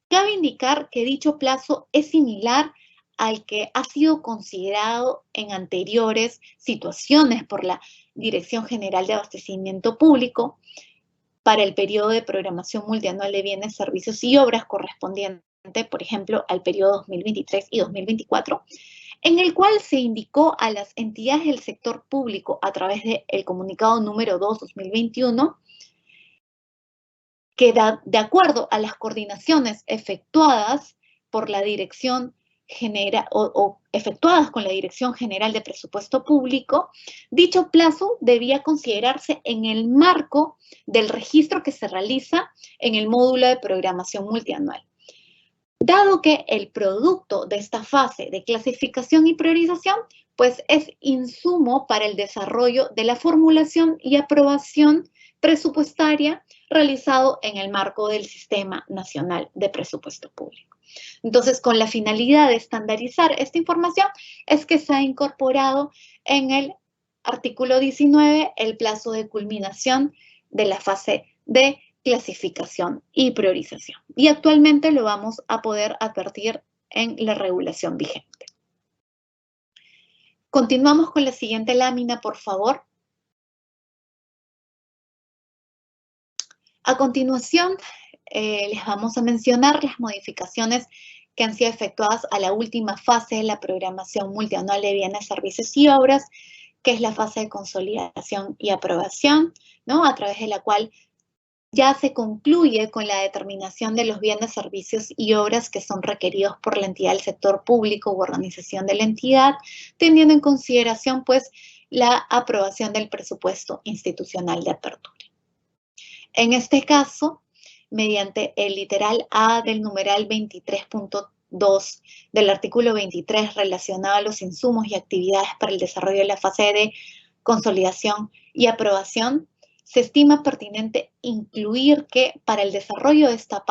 cabe indicar que dicho plazo es similar al que ha sido considerado en anteriores situaciones por la Dirección General de Abastecimiento Público para el periodo de programación multianual de bienes, servicios y obras correspondiente, por ejemplo, al periodo 2023 y 2024, en el cual se indicó a las entidades del sector público a través del comunicado número 2/2021 que de acuerdo a las coordinaciones efectuadas por la Dirección General o efectuadas con la Dirección General de Presupuesto Público, dicho plazo debía considerarse en el marco del registro que se realiza en el módulo de programación multianual. Dado que el producto de esta fase de clasificación y priorización, pues es insumo para el desarrollo de la formulación y aprobación presupuestaria realizado en el marco del Sistema Nacional de Presupuesto Público. Entonces, con la finalidad de estandarizar esta información, es que se ha incorporado en el artículo 19 el plazo de culminación de la fase de clasificación y priorización. Y actualmente lo vamos a poder advertir en la regulación vigente. Continuamos con la siguiente lámina, por favor. A continuación, les vamos a mencionar las modificaciones que han sido efectuadas a la última fase de la programación multianual de bienes, servicios y obras, que es la fase de consolidación y aprobación, ¿no? A través de la cual ya se concluye con la determinación de los bienes, servicios y obras que son requeridos por la entidad del sector público u organización de la entidad, teniendo en consideración, pues, la aprobación del presupuesto institucional de apertura. En este caso, mediante el literal A del numeral 23.2 del artículo 23 relacionado a los insumos y actividades para el desarrollo de la fase de consolidación y aprobación, se estima pertinente incluir que para el desarrollo de esta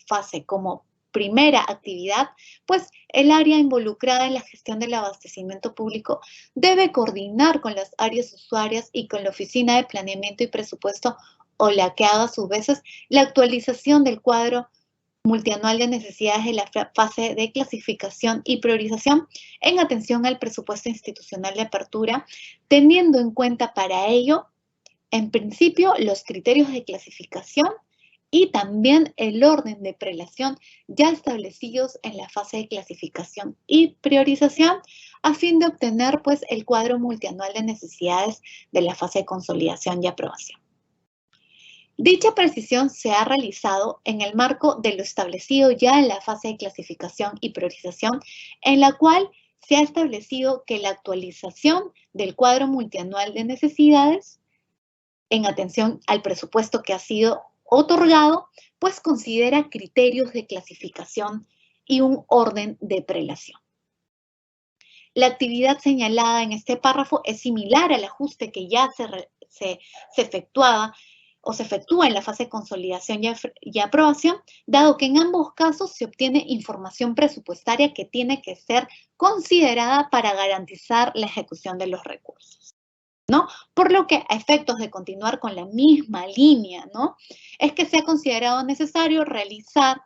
fase como primera actividad, pues el área involucrada en la gestión del abastecimiento público debe coordinar con las áreas usuarias y con la Oficina de Planeamiento y Presupuesto, o la que haga a sus veces la actualización del cuadro multianual de necesidades de la fase de clasificación y priorización en atención al presupuesto institucional de apertura, teniendo en cuenta para ello, en principio, los criterios de clasificación y también el orden de prelación ya establecidos en la fase de clasificación y priorización a fin de obtener, pues, el cuadro multianual de necesidades de la fase de consolidación y aprobación. Dicha precisión se ha realizado en el marco de lo establecido ya en la fase de clasificación y priorización, en la cual se ha establecido que la actualización del cuadro multianual de necesidades en atención al presupuesto que ha sido otorgado, pues considera criterios de clasificación y un orden de prelación. La actividad señalada en este párrafo es similar al ajuste que ya se efectuaba o se efectúa en la fase de consolidación y aprobación, dado que en ambos casos se obtiene información presupuestaria que tiene que ser considerada para garantizar la ejecución de los recursos, ¿no? Por lo que, a efectos de continuar con la misma línea, ¿no?, es que se ha considerado necesario realizar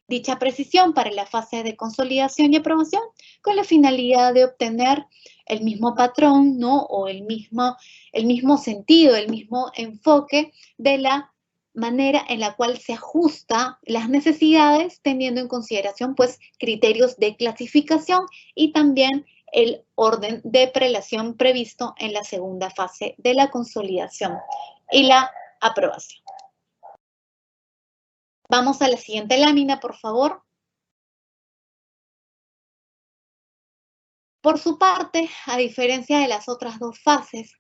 dicha precisión para la fase de consolidación y aprobación con la finalidad de obtener el mismo patrón, ¿no?, o el mismo sentido, el mismo enfoque de la manera en la cual se ajusta las necesidades, teniendo en consideración, pues, criterios de clasificación y también el orden de prelación previsto en la segunda fase de la consolidación y la aprobación. Vamos a la siguiente lámina, por favor. Por su parte, a diferencia de las otras dos fases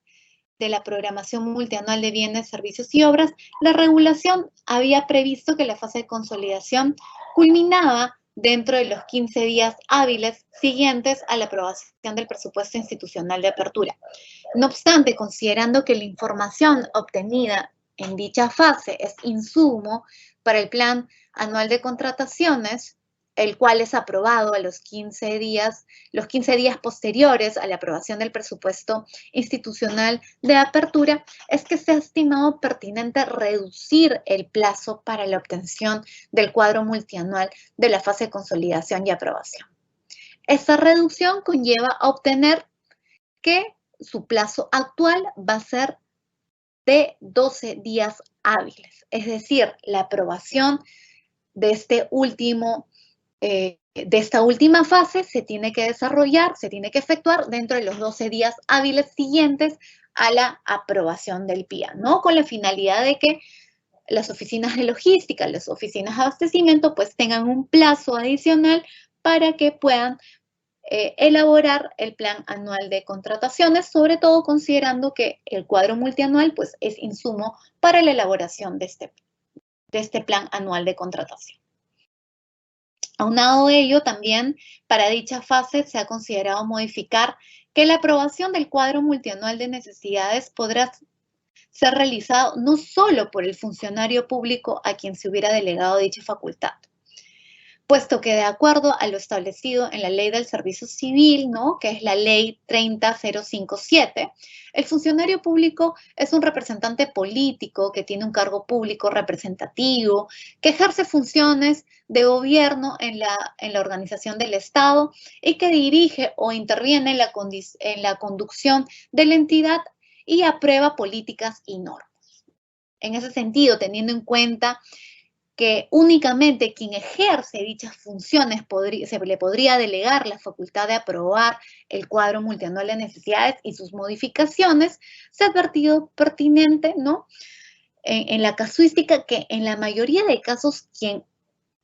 de la programación multianual de bienes, servicios y obras, la regulación había previsto que la fase de consolidación culminaba dentro de los 15 días hábiles siguientes a la aprobación del presupuesto institucional de apertura. No obstante, considerando que la información obtenida en dicha fase es insumo para el plan anual de contrataciones, el cual es aprobado a los 15 días posteriores a la aprobación del presupuesto institucional de apertura, es que se ha estimado pertinente reducir el plazo para la obtención del cuadro multianual de la fase de consolidación y aprobación. Esta reducción conlleva a obtener que su plazo actual va a ser de 12 días hábiles, es decir, la aprobación de esta última fase se tiene que desarrollar, se tiene que efectuar dentro de los 12 días hábiles siguientes a la aprobación del PIA, ¿no? Con la finalidad de que las oficinas de logística, las oficinas de abastecimiento, pues tengan un plazo adicional para que puedan elaborar el plan anual de contrataciones, sobre todo considerando que el cuadro multianual pues, es insumo para la elaboración de este plan anual de contratación. Aunado a ello, también para dicha fase se ha considerado modificar que la aprobación del cuadro multianual de necesidades podrá ser realizado no solo por el funcionario público a quien se hubiera delegado dicha facultad, puesto que de acuerdo a lo establecido en la Ley del Servicio Civil, ¿no?, que es la Ley 30057, el funcionario público es un representante político que tiene un cargo público representativo, que ejerce funciones de gobierno en la organización del Estado y que dirige o interviene en la conducción de la entidad y aprueba políticas y normas. En ese sentido, teniendo en cuenta que únicamente quien ejerce dichas funciones se le podría delegar la facultad de aprobar el cuadro multianual de necesidades y sus modificaciones, se ha advertido pertinente, ¿no?, en la casuística que en la mayoría de casos quien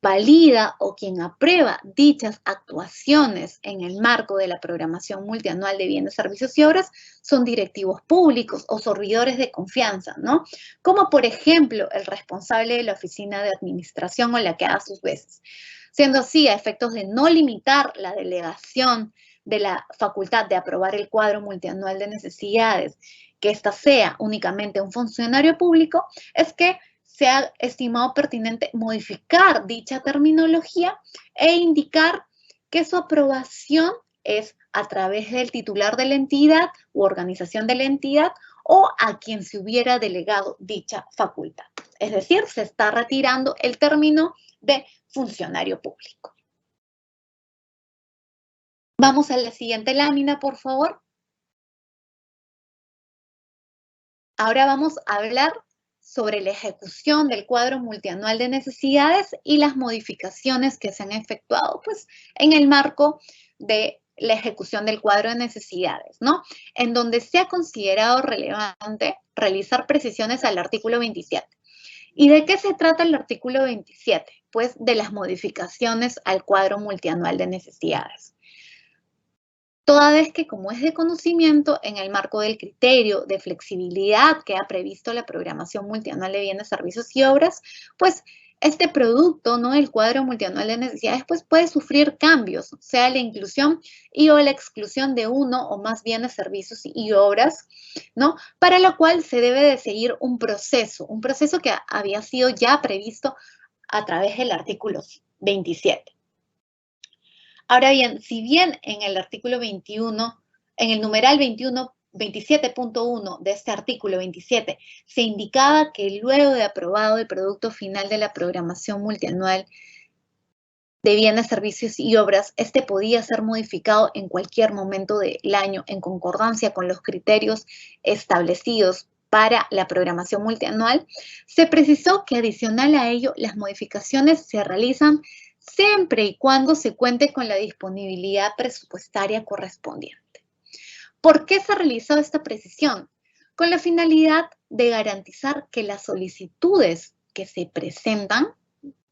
valida o quien aprueba dichas actuaciones en el marco de la programación multianual de bienes, servicios y obras son directivos públicos o servidores de confianza, ¿no? Como por ejemplo el responsable de la oficina de administración o la que haga sus veces. Siendo así, a efectos de no limitar la delegación de la facultad de aprobar el cuadro multianual de necesidades, que ésta sea únicamente un funcionario público, es que se ha estimado pertinente modificar dicha terminología e indicar que su aprobación es a través del titular de la entidad u organización de la entidad o a quien se hubiera delegado dicha facultad. Es decir, se está retirando el término de funcionario público. Vamos a la siguiente lámina, por favor. Ahora vamos a hablar sobre la ejecución del cuadro multianual de necesidades y las modificaciones que se han efectuado pues, en el marco de la ejecución del cuadro de necesidades, ¿no? En donde se ha considerado relevante realizar precisiones al artículo 27. ¿Y de qué se trata el artículo 27? Pues de las modificaciones al cuadro multianual de necesidades. Toda vez que, como es de conocimiento, en el marco del criterio de flexibilidad que ha previsto la programación multianual de bienes, servicios y obras, pues este producto, ¿no?, el cuadro multianual de necesidades, pues puede sufrir cambios, sea la inclusión y o la exclusión de uno o más bienes, servicios y obras, ¿no?, para lo cual se debe de seguir un proceso que había sido ya previsto a través del artículo 27. Ahora bien, si bien en el artículo 21, en el numeral 27.1 de este artículo 27, se indicaba que luego de aprobado el producto final de la programación multianual de bienes, servicios y obras, este podía ser modificado en cualquier momento del año en concordancia con los criterios establecidos para la programación multianual, se precisó que adicional a ello, las modificaciones se realizan siempre y cuando se cuente con la disponibilidad presupuestaria correspondiente. ¿Por qué se ha realizado esta precisión? Con la finalidad de garantizar que las solicitudes que se presentan,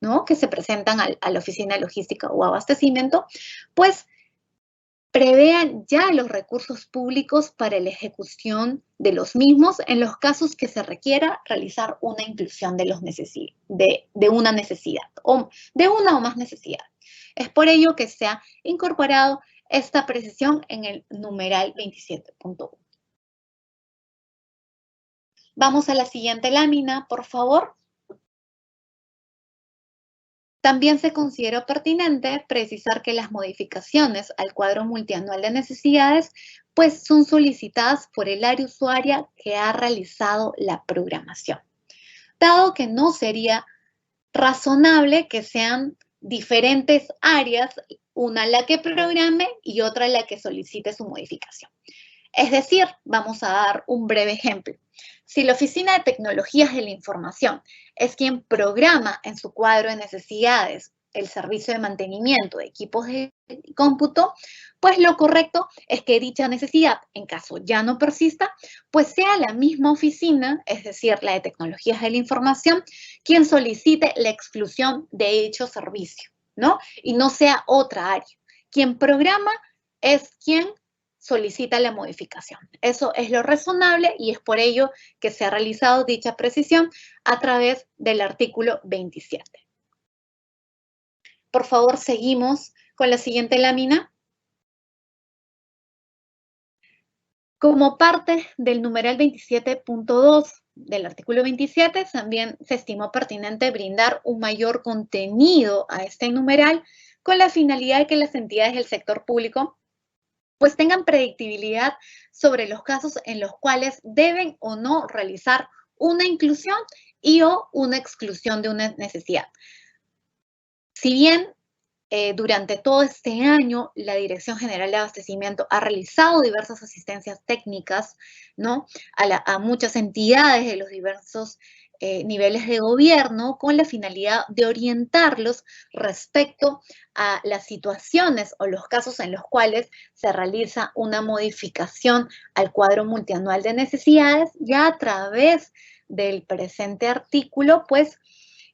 ¿no? Que se presentan a la oficina de logística o abastecimiento, pues prevean ya los recursos públicos para la ejecución de los mismos en los casos que se requiera realizar una inclusión de una necesidad o de una o más necesidades. Es por ello que se ha incorporado esta precisión en el numeral 27.1. Vamos a la siguiente lámina, por favor. También se consideró pertinente precisar que las modificaciones al cuadro multianual de necesidades pues son solicitadas por el área usuaria que ha realizado la programación, dado que no sería razonable que sean diferentes áreas, una la que programe y otra la que solicite su modificación. Es decir, vamos a dar un breve ejemplo. Si la Oficina de Tecnologías de la Información es quien programa en su cuadro de necesidades el servicio de mantenimiento de equipos de cómputo, pues lo correcto es que dicha necesidad, en caso ya no persista, pues sea la misma oficina, es decir, la de Tecnologías de la Información, quien solicite la exclusión de dicho servicio, ¿no? Y no sea otra área. Quien programa es quien solicita la modificación. Eso es lo razonable y es por ello que se ha realizado dicha precisión a través del artículo 27. Por favor, seguimos con la siguiente lámina. Como parte del numeral 27.2 del artículo 27, también se estimó pertinente brindar un mayor contenido a este numeral con la finalidad de que las entidades del sector público pues tengan predictibilidad sobre los casos en los cuales deben o no realizar una inclusión y o una exclusión de una necesidad. Si bien durante todo este año la Dirección General de Abastecimiento ha realizado diversas asistencias técnicas, ¿no? a muchas entidades de los diversos niveles de gobierno con la finalidad de orientarlos respecto a las situaciones o los casos en los cuales se realiza una modificación al cuadro multianual de necesidades. Ya a través del presente artículo, pues,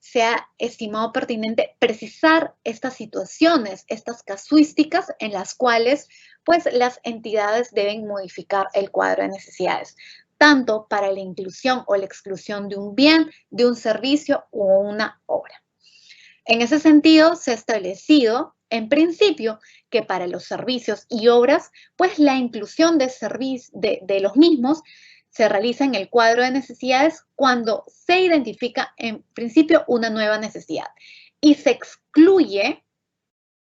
se ha estimado pertinente precisar estas situaciones, estas casuísticas en las cuales, pues, las entidades deben modificar el cuadro de necesidades, tanto para la inclusión o la exclusión de un bien, de un servicio o una obra. En ese sentido, se ha establecido, en principio, que para los servicios y obras, pues la inclusión de los mismos se realiza en el cuadro de necesidades cuando se identifica, en principio, una nueva necesidad y se excluye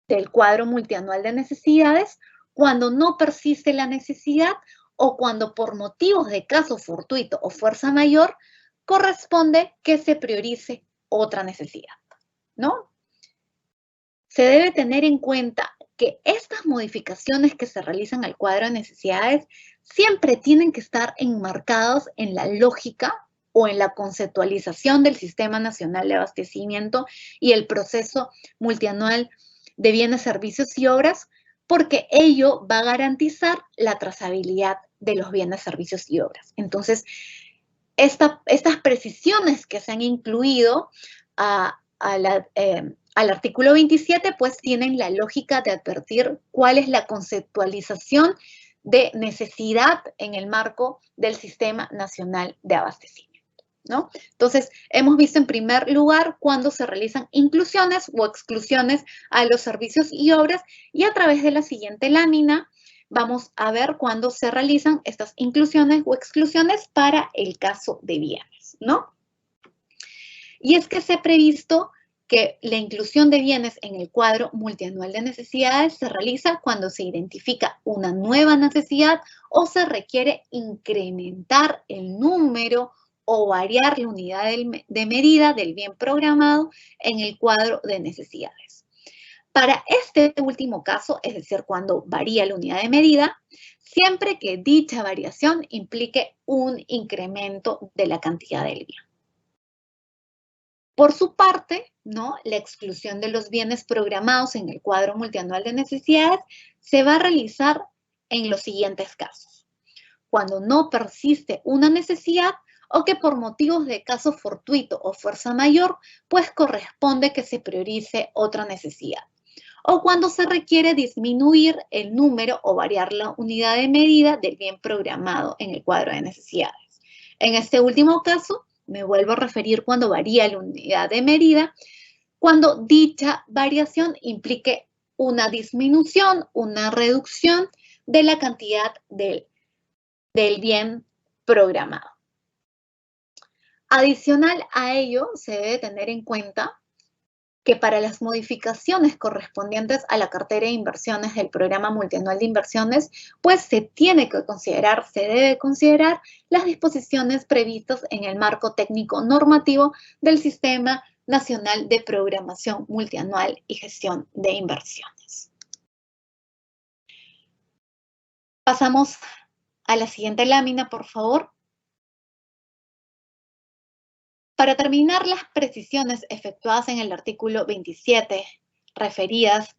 del cuadro multianual de necesidades cuando no persiste la necesidad o cuando por motivos de caso fortuito o fuerza mayor corresponde que se priorice otra necesidad, ¿no? Se debe tener en cuenta que estas modificaciones que se realizan al cuadro de necesidades siempre tienen que estar enmarcados en la lógica o en la conceptualización del Sistema Nacional de Abastecimiento y el proceso multianual de bienes, servicios y obras, porque ello va a garantizar la trazabilidad de los bienes, servicios y obras. Entonces, estas precisiones que se han incluido al artículo 27, pues tienen la lógica de advertir cuál es la conceptualización de necesidad en el marco del Sistema Nacional de Abastecimiento, ¿no? Entonces, hemos visto en primer lugar cuando se realizan inclusiones o exclusiones a los servicios y obras, y a través de la siguiente lámina vamos a ver cuándo se realizan estas inclusiones o exclusiones para el caso de bienes, ¿no? Y es que se ha previsto que la inclusión de bienes en el cuadro multianual de necesidades se realiza cuando se identifica una nueva necesidad o se requiere incrementar el número o variar la unidad de medida del bien programado en el cuadro de necesidades. Para este último caso, es decir, cuando varía la unidad de medida, siempre que dicha variación implique un incremento de la cantidad del bien. Por su parte, ¿no? La exclusión de los bienes programados en el cuadro multianual de necesidades se va a realizar en los siguientes casos. Cuando no persiste una necesidad o que por motivos de caso fortuito o fuerza mayor, pues corresponde que se priorice otra necesidad. O cuando se requiere disminuir el número o variar la unidad de medida del bien programado en el cuadro de necesidades. En este último caso, me vuelvo a referir cuando varía la unidad de medida, cuando dicha variación implique una disminución, una reducción de la cantidad del bien programado. Adicional a ello, se debe tener en cuenta que para las modificaciones correspondientes a la cartera de inversiones del programa multianual de inversiones, pues se debe considerar las disposiciones previstas en el marco técnico normativo del Sistema Nacional de Programación Multianual y Gestión de Inversiones. Pasamos a la siguiente lámina, por favor. Para terminar las precisiones efectuadas en el artículo 27, referidas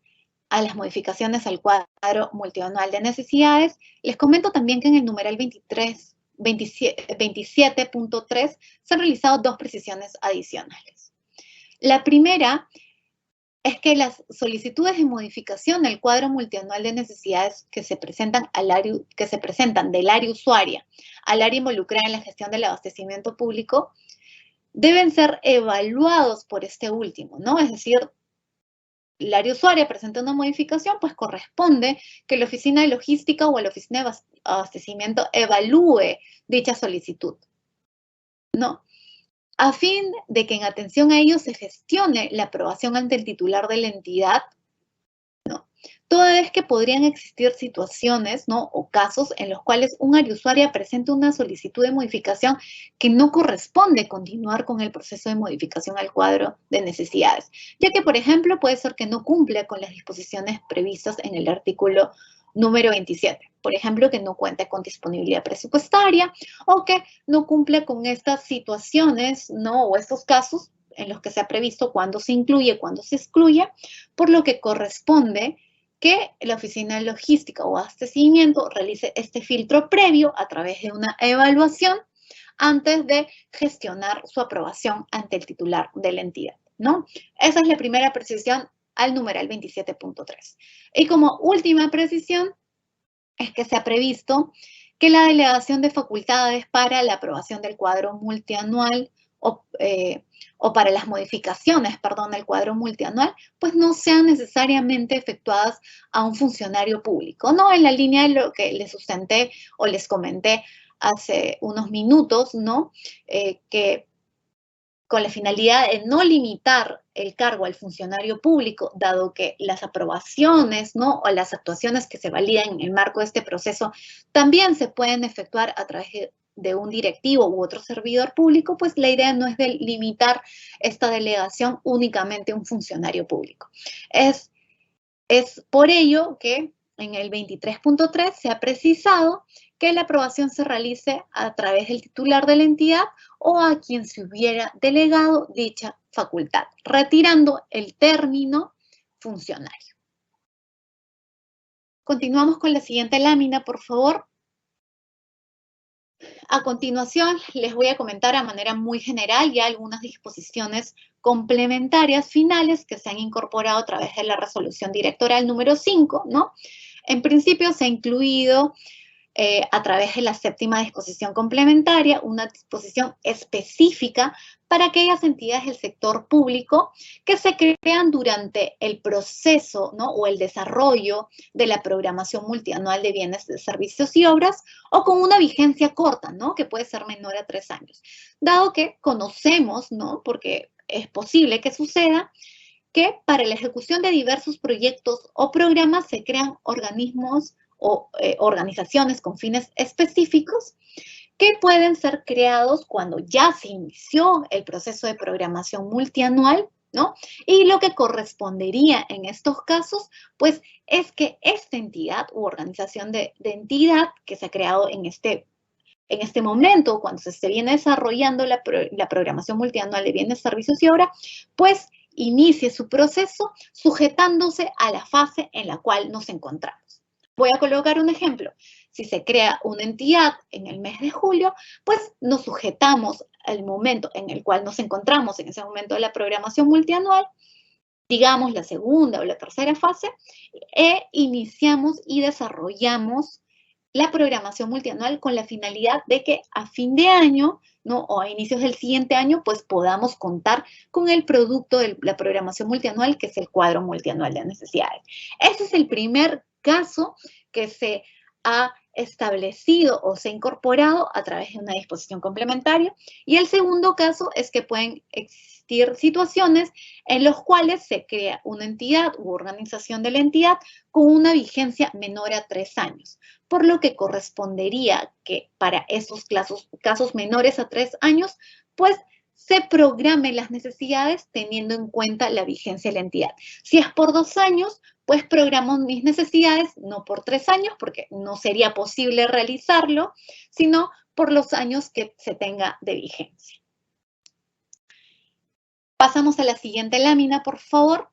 a las modificaciones al cuadro multianual de necesidades, les comento también que en el numeral 27.3 se han realizado dos precisiones adicionales. La primera es que las solicitudes de modificación del cuadro multianual de necesidades que se presentan del área usuaria al área involucrada en la gestión del abastecimiento público deben ser evaluados por este último, ¿no? Es decir, el área usuaria presenta una modificación, pues corresponde que la oficina de logística o la oficina de abastecimiento evalúe dicha solicitud, ¿no? A fin de que en atención a ello se gestione la aprobación ante el titular de la entidad, ¿no? Toda vez que podrían existir situaciones, ¿no? O casos en los cuales un área usuaria presenta una solicitud de modificación que no corresponde continuar con el proceso de modificación al cuadro de necesidades, ya que, por ejemplo, puede ser que no cumpla con las disposiciones previstas en el artículo número 27. Por ejemplo, que no cuente con disponibilidad presupuestaria o que no cumple con estas situaciones, ¿no? O estos casos en los que se ha previsto cuándo se incluye, cuándo se excluye, por lo que corresponde que la oficina de logística o abastecimiento realice este filtro previo a través de una evaluación antes de gestionar su aprobación ante el titular de la entidad, ¿no? Esa es la primera precisión al numeral 27.3. Y como última precisión es que se ha previsto que la delegación de facultades para la aprobación del cuadro multianual o para las modificaciones, del cuadro multianual, pues no sean necesariamente efectuadas a un funcionario público, ¿no? En la línea de lo que les sustenté o les comenté hace unos minutos, ¿no? Que con la finalidad de no limitar el cargo al funcionario público, dado que las aprobaciones, ¿no? O las actuaciones que se validan en el marco de este proceso también se pueden efectuar a través de un directivo u otro servidor público, pues la idea no es de limitar esta delegación únicamente a un funcionario público. Es por ello que en el 23.3 se ha precisado que la aprobación se realice a través del titular de la entidad o a quien se hubiera delegado dicha facultad, retirando el término funcionario. Continuamos con la siguiente lámina, por favor. A continuación, les voy a comentar a manera muy general ya algunas disposiciones complementarias finales que se han incorporado a través de la resolución directoral número 5, ¿no? En principio se ha incluido a través de la séptima disposición complementaria una disposición específica para aquellas entidades del sector público que se crean durante el proceso, ¿no? O el desarrollo de la programación multianual de bienes, servicios y obras o con una vigencia corta, ¿no? Que puede ser menor a 3 años. Dado que conocemos, ¿no? Porque es posible que suceda, que para la ejecución de diversos proyectos o programas se crean organismos o organizaciones con fines específicos que pueden ser creados cuando ya se inició el proceso de programación multianual, ¿no? Y lo que correspondería en estos casos, pues, es que esta entidad u organización de entidad que se ha creado en este momento, cuando se viene desarrollando la programación multianual de bienes, servicios y obras, pues inicie su proceso sujetándose a la fase en la cual nos encontramos. Voy a colocar un ejemplo. Si se crea una entidad en el mes de julio, pues nos sujetamos al momento en el cual nos encontramos en ese momento de la programación multianual, digamos la segunda o la tercera fase, e iniciamos y desarrollamos la programación multianual con la finalidad de que a fin de año, ¿no? O a inicios del siguiente año, pues podamos contar con el producto de la programación multianual, que es el cuadro multianual de necesidades. Ese es el primer caso que se ha establecido o se ha incorporado a través de una disposición complementaria. Y el segundo caso es que pueden existir situaciones en los cuales se crea una entidad u organización de la entidad con una vigencia menor a 3 años, por lo que correspondería que para esos casos menores a 3 años, pues se programen las necesidades teniendo en cuenta la vigencia de la entidad. Si es por 2 años, pues programo mis necesidades no por 3 años, porque no sería posible realizarlo, sino por los años que se tenga de vigencia. Pasamos a la siguiente lámina, por favor.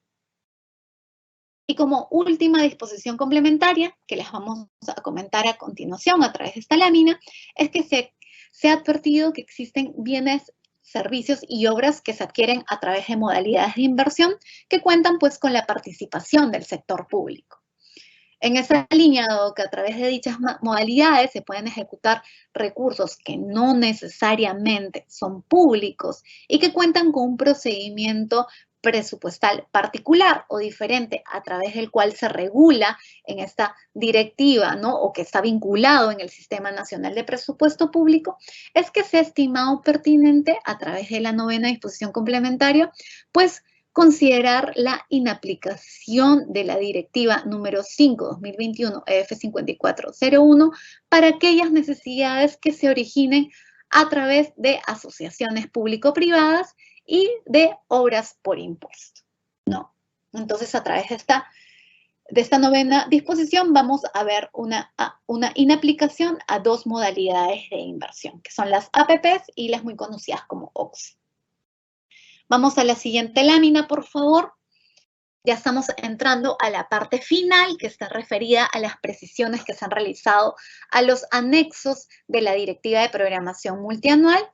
Y como última disposición complementaria, que les vamos a comentar a continuación a través de esta lámina, es que se ha advertido que existen bienes, servicios y obras que se adquieren a través de modalidades de inversión que cuentan pues con la participación del sector público. En esa línea, dado que a través de dichas modalidades se pueden ejecutar recursos que no necesariamente son públicos y que cuentan con un procedimiento presupuestal particular o diferente a través del cual se regula en esta directiva, ¿no? O que está vinculado en el Sistema Nacional de Presupuesto Público, es que se ha estimado pertinente a través de la 9ª disposición complementaria, pues considerar la inaplicación de la directiva número 5/2021 EF5401 para aquellas necesidades que se originen a través de asociaciones público-privadas y de obras por impuesto, ¿no? Entonces, a través de esta 9ª disposición vamos a ver una inaplicación a 2 modalidades de inversión, que son las APPs y las muy conocidas como OCSI. Vamos a la siguiente lámina, por favor. Ya estamos entrando a la parte final, que está referida a las precisiones que se han realizado a los anexos de la Directiva de Programación Multianual.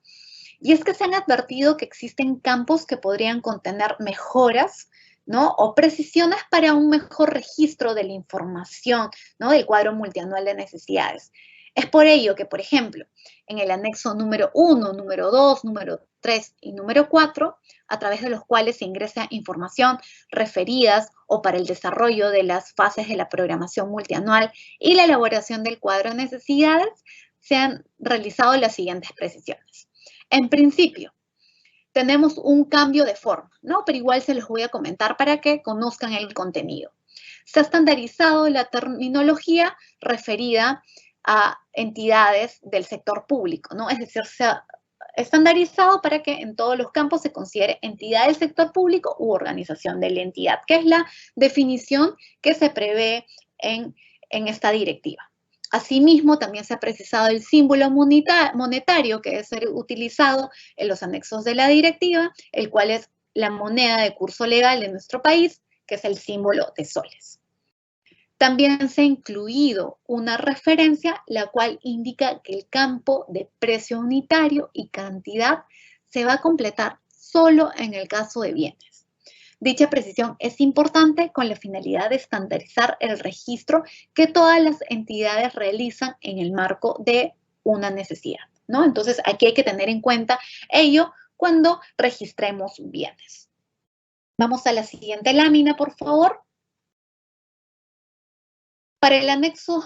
Y es que se han advertido que existen campos que podrían contener mejoras, ¿no? O precisiones para un mejor registro de la información, ¿no? Del cuadro multianual de necesidades. Es por ello que, por ejemplo, en el anexo número 1, número 2, número 3 y número 4, a través de los cuales se ingresa información referidas o para el desarrollo de las fases de la programación multianual y la elaboración del cuadro de necesidades, se han realizado las siguientes precisiones. En principio, tenemos un cambio de forma, ¿no? Pero igual se los voy a comentar para que conozcan el contenido. Se ha estandarizado la terminología referida a entidades del sector público, ¿no? Es decir, se ha estandarizado para que en todos los campos se considere entidad del sector público u organización de la entidad, que es la definición que se prevé en esta directiva. Asimismo, también se ha precisado el símbolo monetario que debe ser utilizado en los anexos de la directiva, el cual es la moneda de curso legal de nuestro país, que es el símbolo de soles. También se ha incluido una referencia, la cual indica que el campo de precio unitario y cantidad se va a completar solo en el caso de bienes. Dicha precisión es importante con la finalidad de estandarizar el registro que todas las entidades realizan en el marco de una necesidad, ¿no? Entonces, aquí hay que tener en cuenta ello cuando registremos bienes. Vamos a la siguiente lámina, por favor. Para el anexo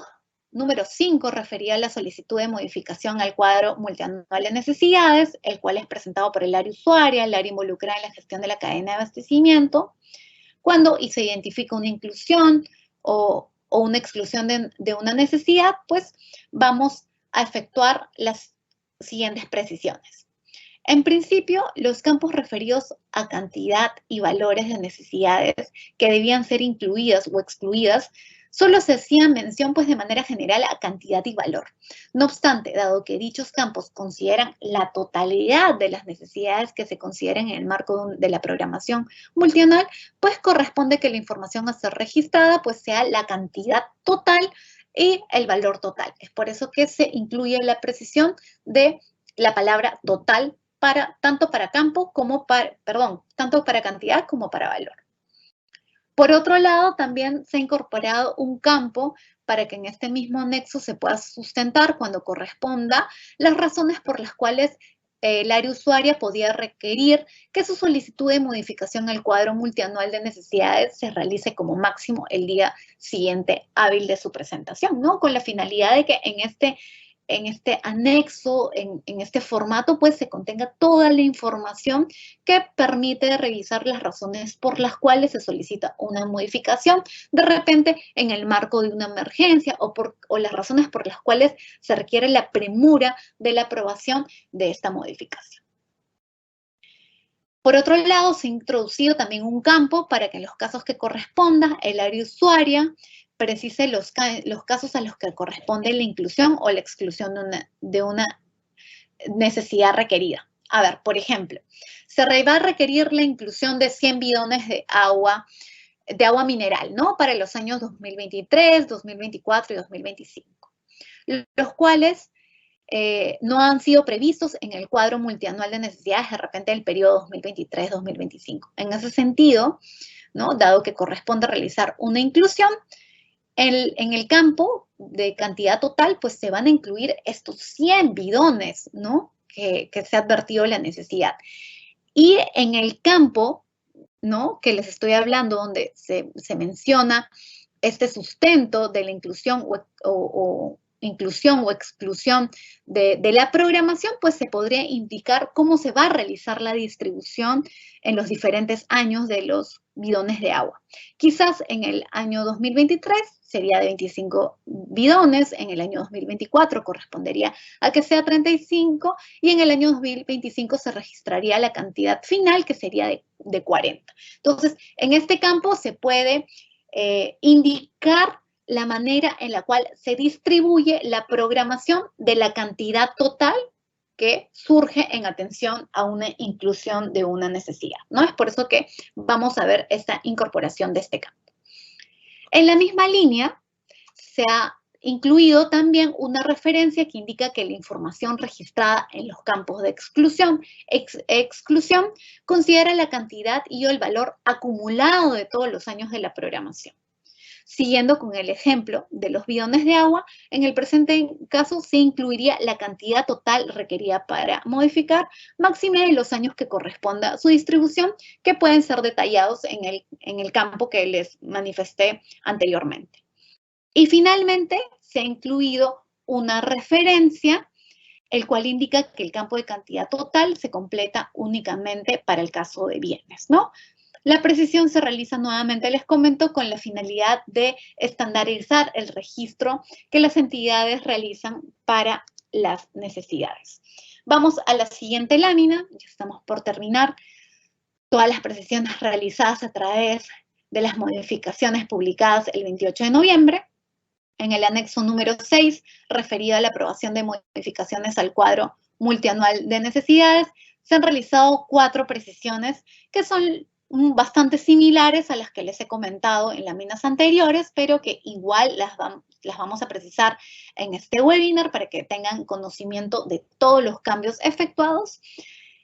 número 5, refería a la solicitud de modificación al cuadro multianual de necesidades, el cual es presentado por el área usuaria, el área involucrada en la gestión de la cadena de abastecimiento, cuando se identifica una inclusión o una exclusión de una necesidad, pues vamos a efectuar las siguientes precisiones. En principio, los campos referidos a cantidad y valores de necesidades que debían ser incluidas o excluidas solo se hacía mención pues de manera general a cantidad y valor. No obstante, dado que dichos campos consideran la totalidad de las necesidades que se consideren en el marco de la programación multianual, pues corresponde que la información a ser registrada pues sea la cantidad total y el valor total. Es por eso que se incluye la precisión de la palabra total tanto para campo como tanto para cantidad como para valor. Por otro lado, también se ha incorporado un campo para que en este mismo anexo se pueda sustentar cuando corresponda las razones por las cuales el área usuaria podía requerir que su solicitud de modificación al cuadro multianual de necesidades se realice como máximo el día siguiente hábil de su presentación, ¿no? Con la finalidad de que en este anexo, en este formato, pues se contenga toda la información que permite revisar las razones por las cuales se solicita una modificación, de repente en el marco de una emergencia o las razones por las cuales se requiere la premura de la aprobación de esta modificación. Por otro lado, se ha introducido también un campo para que en los casos que corresponda el área usuaria precise los casos a los que corresponde la inclusión o la exclusión de una necesidad requerida. A ver, por ejemplo, se va a requerir la inclusión de 100 bidones de agua mineral, ¿no? Para los años 2023, 2024 y 2025, los cuales no han sido previstos en el cuadro multianual de necesidades de repente del periodo 2023-2025. En ese sentido, ¿no? Dado que corresponde realizar una inclusión, en el campo de cantidad total, pues se van a incluir estos 100 bidones, ¿no? Que se ha advertido la necesidad. Y en el campo, ¿no? Que les estoy hablando, donde se menciona este sustento de la inclusión o exclusión de la programación, pues se podría indicar cómo se va a realizar la distribución en los diferentes años de los bidones de agua. Quizás en el año 2023 sería de 25 bidones, en el año 2024 correspondería a que sea 35 y en el año 2025 se registraría la cantidad final que sería de 40. Entonces, en este campo se puede indicar la manera en la cual se distribuye la programación de la cantidad total que surge en atención a una inclusión de una necesidad, ¿no? Es por eso que vamos a ver esta incorporación de este campo. En la misma línea, se ha incluido también una referencia que indica que la información registrada en los campos de exclusión considera la cantidad y o el valor acumulado de todos los años de la programación. Siguiendo con el ejemplo de los bidones de agua, en el presente caso se incluiría la cantidad total requerida para modificar, máxime de los años que corresponda a su distribución, que pueden ser detallados en el campo que les manifesté anteriormente. Y finalmente se ha incluido una referencia, el cual indica que el campo de cantidad total se completa únicamente para el caso de bienes, ¿no? La precisión se realiza nuevamente, les comento, con la finalidad de estandarizar el registro que las entidades realizan para las necesidades. Vamos a la siguiente lámina, ya estamos por terminar. Todas las precisiones realizadas a través de las modificaciones publicadas el 28 de noviembre. En el anexo número 6, referido a la aprobación de modificaciones al cuadro multianual de necesidades, se han realizado 4 precisiones que son bastante similares a las que les he comentado en láminas anteriores, pero que igual las vamos a precisar en este webinar para que tengan conocimiento de todos los cambios efectuados.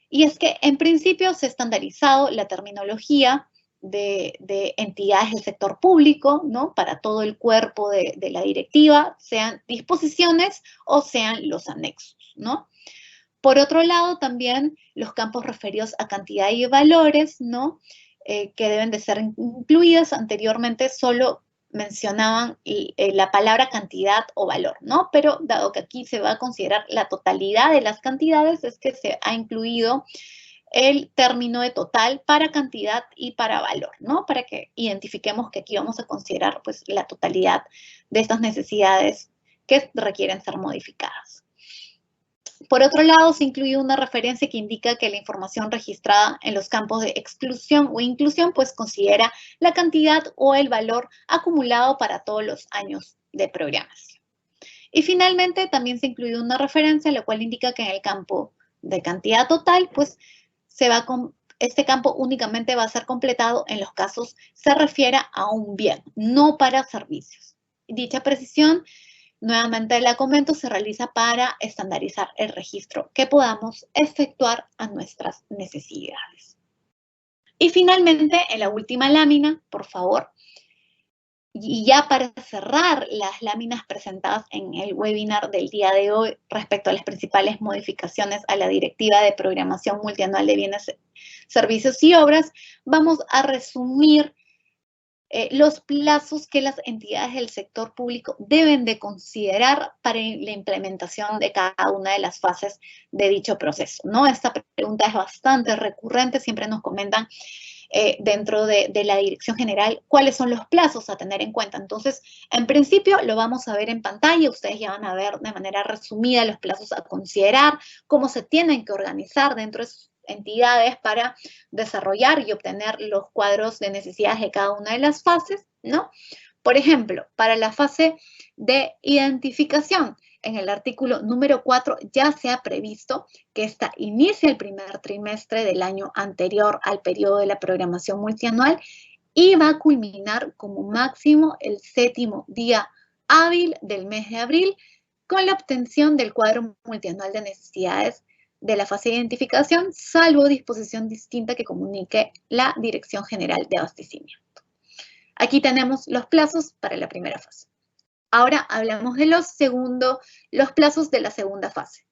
Y es que en principio se ha estandarizado la terminología de entidades del sector público, ¿no? Para todo el cuerpo de la directiva, sean disposiciones o sean los anexos, ¿no? Por otro lado, también los campos referidos a cantidad y valores, ¿no? Que deben de ser incluidos. Anteriormente solo mencionaban la palabra cantidad o valor, ¿no? Pero dado que aquí se va a considerar la totalidad de las cantidades, es que se ha incluido el término de total para cantidad y para valor, ¿no? Para que identifiquemos que aquí vamos a considerar, pues, la totalidad de estas necesidades que requieren ser modificadas. Por otro lado, se incluye una referencia que indica que la información registrada en los campos de exclusión o inclusión pues considera la cantidad o el valor acumulado para todos los años de programación. Y finalmente también se incluye una referencia la cual indica que en el campo de cantidad total pues este campo únicamente va a ser completado en los casos se refiera a un bien, no para servicios. Dicha precisión, nuevamente la comento, se realiza para estandarizar el registro que podamos efectuar a nuestras necesidades. Y finalmente, en la última lámina, por favor, y ya para cerrar las láminas presentadas en el webinar del día de hoy respecto a las principales modificaciones a la Directiva de Programación Multianual de Bienes, Servicios y Obras, vamos a resumir los plazos que las entidades del sector público deben de considerar para la implementación de cada una de las fases de dicho proceso, ¿no? Esta pregunta es bastante recurrente, siempre nos comentan dentro de la Dirección General cuáles son los plazos a tener en cuenta. Entonces, en principio lo vamos a ver en pantalla, ustedes ya van a ver de manera resumida los plazos a considerar, cómo se tienen que organizar dentro de sus entidades para desarrollar y obtener los cuadros de necesidades de cada una de las fases, ¿no? Por ejemplo, para la fase de identificación, en el artículo número 4 ya se ha previsto que esta inicie el primer trimestre del año anterior al periodo de la programación multianual y va a culminar como máximo el 7º día hábil del mes de abril con la obtención del cuadro multianual de necesidades de la fase de identificación, salvo disposición distinta que comunique la Dirección General de Abastecimiento. Aquí tenemos los plazos para la primera fase. Ahora hablamos de los plazos de la segunda fase.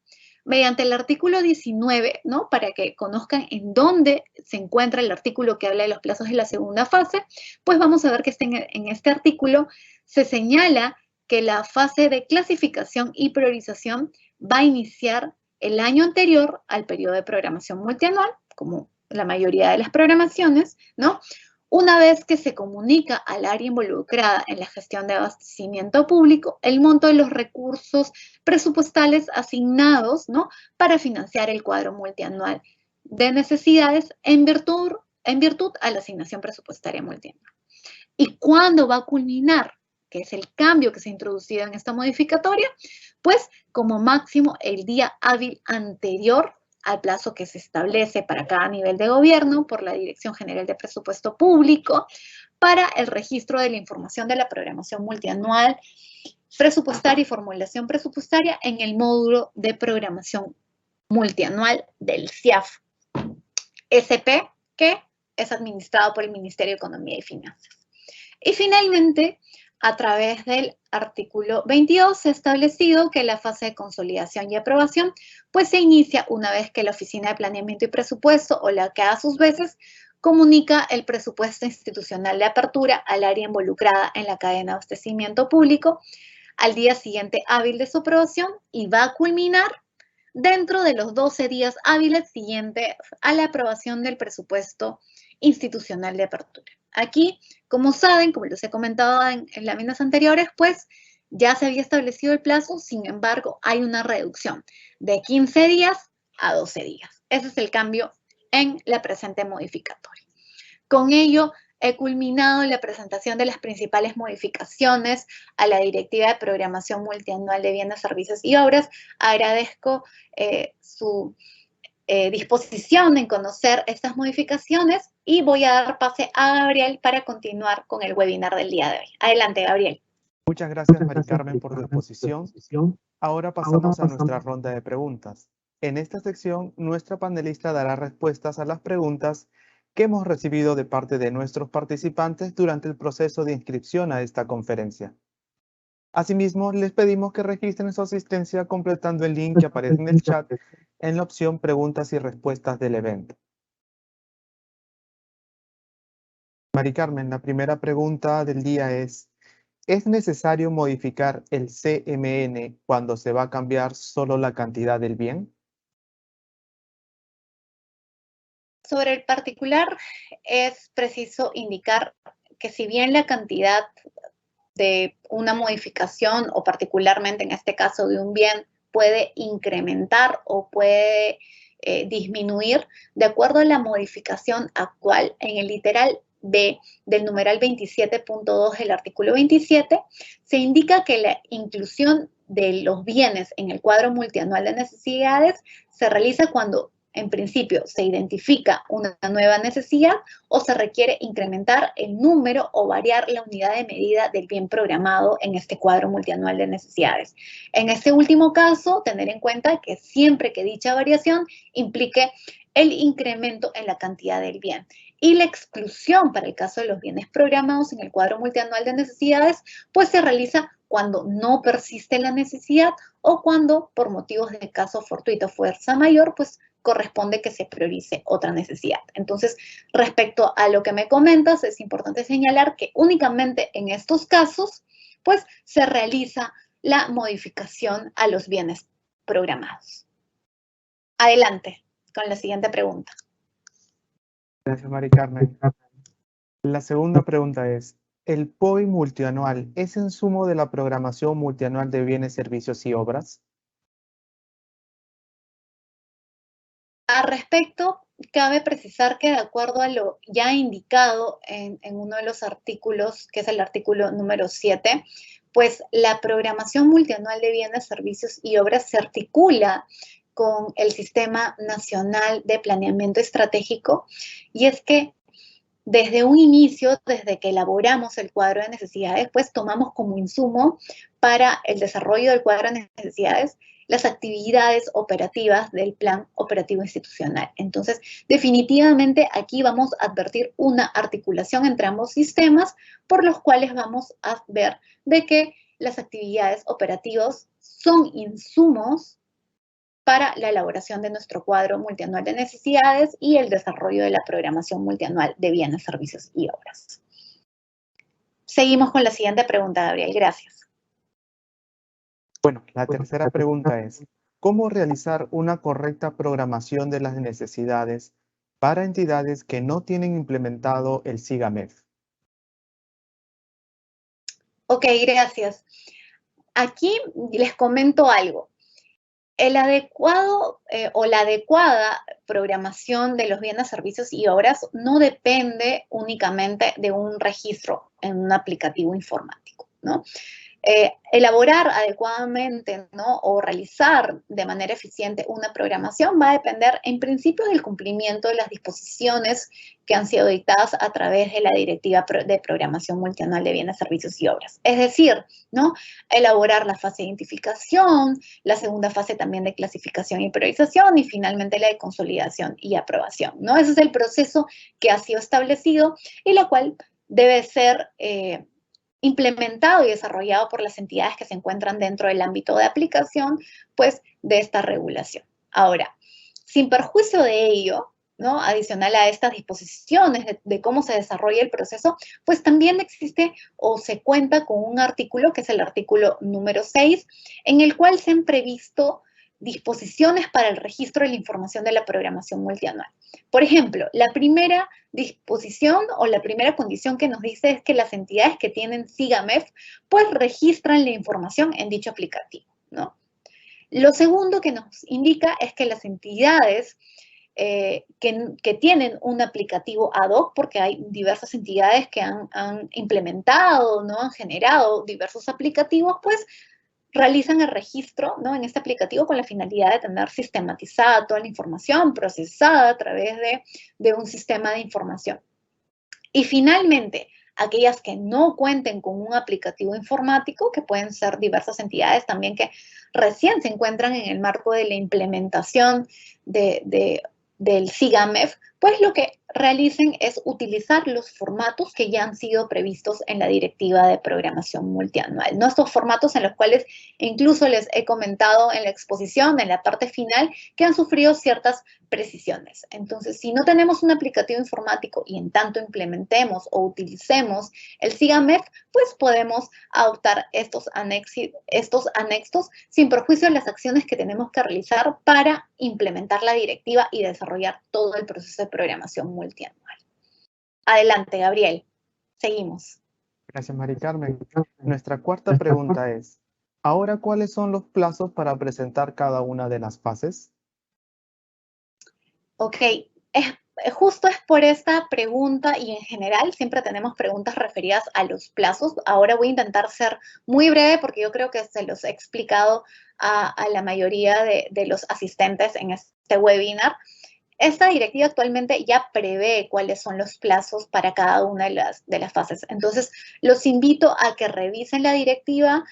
Mediante el artículo 19, ¿no? Para que conozcan en dónde se encuentra el artículo que habla de los plazos de la segunda fase, pues vamos a ver que en este artículo se señala que la fase de clasificación y priorización va a iniciar el año anterior al periodo de programación multianual, como la mayoría de las programaciones, ¿no? Una vez que se comunica al área involucrada en la gestión de abastecimiento público el monto de los recursos presupuestales asignados, ¿no? Para financiar el cuadro multianual de necesidades en virtud a la asignación presupuestaria multianual. ¿Y cuándo va a culminar? Que es el cambio que se ha introducido en esta modificatoria, pues como máximo el día hábil anterior al plazo que se establece para cada nivel de gobierno por la Dirección General de Presupuesto Público para el registro de la información de la programación multianual presupuestaria y formulación presupuestaria en el módulo de programación multianual del CIAF SP, que es administrado por el Ministerio de Economía y Finanzas. Y finalmente, a través del artículo 22 se ha establecido que la fase de consolidación y aprobación pues se inicia una vez que la Oficina de Planeamiento y Presupuesto o la que a sus veces comunica el presupuesto institucional de apertura al área involucrada en la cadena de abastecimiento público al día siguiente hábil de su aprobación y va a culminar dentro de los 12 días hábiles siguientes a la aprobación del presupuesto institucional de apertura. Aquí, como saben, como les he comentado en láminas anteriores, pues ya se había establecido el plazo, sin embargo, hay una reducción de 15 días a 12 días. Ese es el cambio en la presente modificatoria. Con ello, he culminado la presentación de las principales modificaciones a la Directiva de Programación Multianual de Bienes, Servicios y Obras. Agradezco su disposición en conocer estas modificaciones y voy a dar pase a Gabriel para continuar con el webinar del día de hoy. Adelante, Gabriel. Muchas gracias, Mari Carmen, por tu exposición. Ahora pasamos a nuestra ronda de preguntas. En esta sección, nuestra panelista dará respuestas a las preguntas que hemos recibido de parte de nuestros participantes durante el proceso de inscripción a esta conferencia. Asimismo, les pedimos que registren su asistencia completando el link que aparece en el chat en la opción Preguntas y Respuestas del evento. Mari Carmen, la primera pregunta del día ¿es necesario modificar el CMN cuando se va a cambiar solo la cantidad del bien? Sobre el particular, es preciso indicar que si bien la cantidad de una modificación, o particularmente en este caso de un bien, puede incrementar o puede disminuir de acuerdo a la modificación actual en el literal B del numeral 27.2 del artículo 27, se indica que la inclusión de los bienes en el cuadro multianual de necesidades se realiza cuando, en principio, se identifica una nueva necesidad o se requiere incrementar el número o variar la unidad de medida del bien programado en este cuadro multianual de necesidades. En este último caso, tener en cuenta que siempre que dicha variación implique el incremento en la cantidad del bien. Y la exclusión para el caso de los bienes programados en el cuadro multianual de necesidades, pues se realiza cuando no persiste la necesidad o cuando, por motivos de caso fortuito fuerza mayor, pues corresponde que se priorice otra necesidad. Entonces, respecto a lo que me comentas, es importante señalar que únicamente en estos casos, pues se realiza la modificación a los bienes programados. Adelante con la siguiente pregunta. Gracias, Mari Carmen. La segunda pregunta es, ¿el POI multianual es insumo de la programación multianual de bienes, servicios y obras? Al respecto, cabe precisar que de acuerdo a lo ya indicado en uno de los artículos, que es el artículo número 7, pues la programación multianual de bienes, servicios y obras se articula con el Sistema Nacional de Planeamiento Estratégico, y es que desde un inicio, desde que elaboramos el cuadro de necesidades, pues tomamos como insumo para el desarrollo del cuadro de necesidades las actividades operativas del Plan Operativo Institucional. Entonces, definitivamente aquí vamos a advertir una articulación entre ambos sistemas, por los cuales vamos a ver de que las actividades operativas son insumos para la elaboración de nuestro cuadro multianual de necesidades y el desarrollo de la programación multianual de bienes, servicios y obras. Seguimos con la siguiente pregunta, Gabriel. Gracias. Bueno, la tercera pregunta es, ¿cómo realizar una correcta programación de las necesidades para entidades que no tienen implementado el SIGAMEF? Ok, gracias. Aquí les comento algo. El adecuado o la adecuada programación de los bienes, servicios y obras no depende únicamente de un registro en un aplicativo informático, ¿no? Elaborar adecuadamente, ¿no?, o realizar de manera eficiente una programación va a depender en principio del cumplimiento de las disposiciones que han sido dictadas a través de la Directiva de Programación Multianual de Bienes, Servicios y Obras. Es decir, ¿no?, elaborar la fase de identificación, la segunda fase también de clasificación y priorización y finalmente la de consolidación y aprobación, ¿no? Ese es el proceso que ha sido establecido y la cual debe ser implementado y desarrollado por las entidades que se encuentran dentro del ámbito de aplicación, pues, de esta regulación. Ahora, sin perjuicio de ello, ¿no?, adicional a estas disposiciones de cómo se desarrolla el proceso, pues también existe o se cuenta con un artículo, que es el artículo número 6, en el cual se han previsto disposiciones para el registro de la información de la programación multianual. Por ejemplo, la primera disposición o la primera condición que nos dice es que las entidades que tienen SIGAMEF pues registran la información en dicho aplicativo, ¿no? Lo segundo que nos indica es que las entidades que tienen un aplicativo ad hoc, porque hay diversas entidades que han implementado, ¿no?, han generado diversos aplicativos, pues realizan el registro, ¿no?, en este aplicativo con la finalidad de tener sistematizada toda la información, procesada a través de un sistema de información. Y finalmente, aquellas que no cuenten con un aplicativo informático, que pueden ser diversas entidades también que recién se encuentran en el marco de la implementación del SIGAMEF, pues lo que realicen es utilizar los formatos que ya han sido previstos en la Directiva de Programación Multianual, ¿no? Estos formatos en los cuales incluso les he comentado en la exposición, en la parte final, que han sufrido ciertas precisiones. Entonces, si no tenemos un aplicativo informático y en tanto implementemos o utilicemos el SIGAMEF, pues podemos adoptar estos anexos sin perjuicio de las acciones que tenemos que realizar para implementar la directiva y desarrollar todo el proceso de programación multianual. Adelante, Gabriel. Seguimos. Gracias, Mari Carmen. Nuestra cuarta pregunta es, Ahora, ¿cuáles son los plazos para presentar cada una de las fases? Ok, justo es por esta pregunta y en general siempre tenemos preguntas referidas a los plazos. Ahora voy a intentar ser muy breve porque yo creo que se los he explicado a la mayoría de los asistentes en este webinar. Esta directiva actualmente ya prevé cuáles son los plazos para cada una de las fases. Entonces, los invito a que revisen la directiva